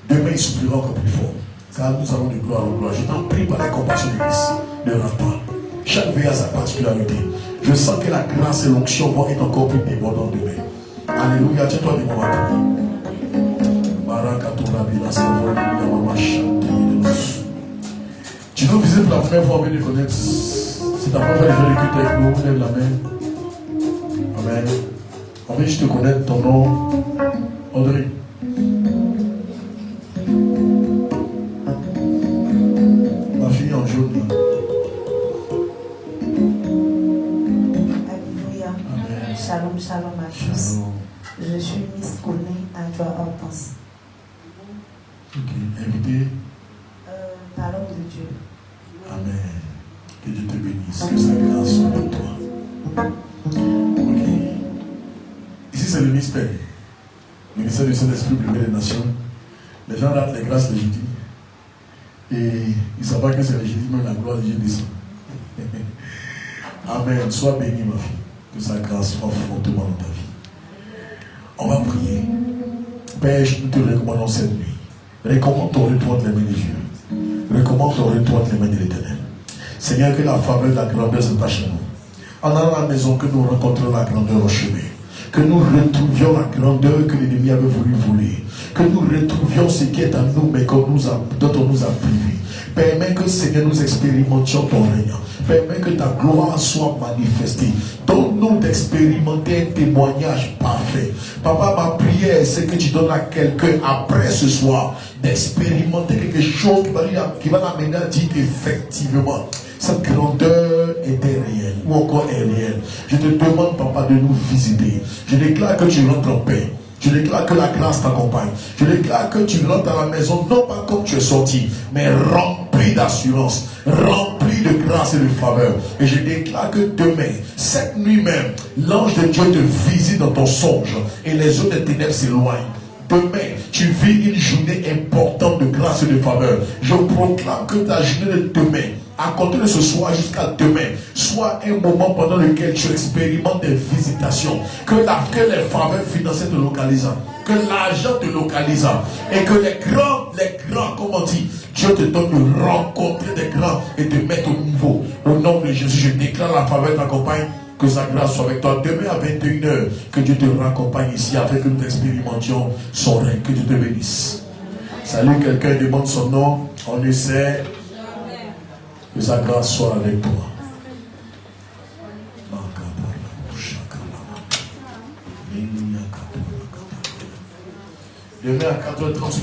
demain il soufflera encore plus fort. Car nous allons de gloire en gloire. Je t'en prie par la compassion de Christ. Ne rate pas. Chaque veille a sa particularité. Je sens que la grâce et l'onction vont être encore plus débordantes demain. Alléluia. Tiens-toi devant ma prière. Tu nous visites pour la première fois, on veut les connaître. Si ta première fois, les gens écoutent avec nous, lève la main. Amen. On veut juste te connaître, ton nom. Audrey. Ma fille en jaune. Alléluia. Amen. Shalom, shalom à tous. Shalom. Je suis Miss Conné à Joie Hortense. Ok, invité. Parlons de Dieu. Amen. Que Dieu te bénisse. Que sa grâce soit avec toi. Ok. Ici, c'est le ministère. Le ministère du Saint-Esprit privé des nations. Les gens ratent les grâces le jeudi. Et ils ne savent pas que c'est le jeudi, mais la gloire de Dieu descend. Amen. Sois béni, ma fille. Que sa grâce soit fortement dans ta vie. On va prier. Père, nous te recommandons cette nuit. Recommande ton retour entre les mains de Dieu. Recommande ton retour entre les mains de l'Éternel. Seigneur, que la faveur de la grandeur s'attache à nous. En allant à la maison, que nous rencontrions la grandeur au chemin. Que nous retrouvions la grandeur que l'ennemi avait voulu voler. Que nous retrouvions ce qui est à nous, mais dont on nous a privés. Permets que, Seigneur, nous expérimentions ton règne. Permets que ta gloire soit manifestée. Donne-nous d'expérimenter un témoignage parfait. Papa, ma prière, c'est que tu donnes à quelqu'un, après ce soir, d'expérimenter quelque chose qui va l'amener à dire effectivement, cette grandeur était réelle, ou encore est réelle. Je te demande, papa, de nous visiter. Je déclare que tu rentres en paix. Je déclare que la grâce t'accompagne. Je déclare que tu rentres à la maison, non pas comme tu es sorti, mais rempli d'assurance, rempli de grâce et de faveur. Et je déclare que demain, cette nuit même, l'ange de Dieu te visite dans ton songe et les eaux des ténèbres s'éloignent. Demain, tu vis une journée importante de grâce et de faveur. Je proclame que ta journée de demain, à compter de ce soir jusqu'à demain, soit un moment pendant lequel tu expérimentes des visitations, que les faveurs financières te localisent, que l'argent te localise, et que les grands, comme on dit, Dieu te donne de rencontrer des grands et te mettre au niveau. Au nom de Jésus, je déclare la faveur t'accompagne. Que sa grâce soit avec toi. Demain à 21h, que Dieu te raccompagne ici afin que nous expérimentions son règne. Que Dieu te bénisse. Salut, quelqu'un demande son nom. On essaie. Que sa grâce soit avec toi. Demain à 4h30.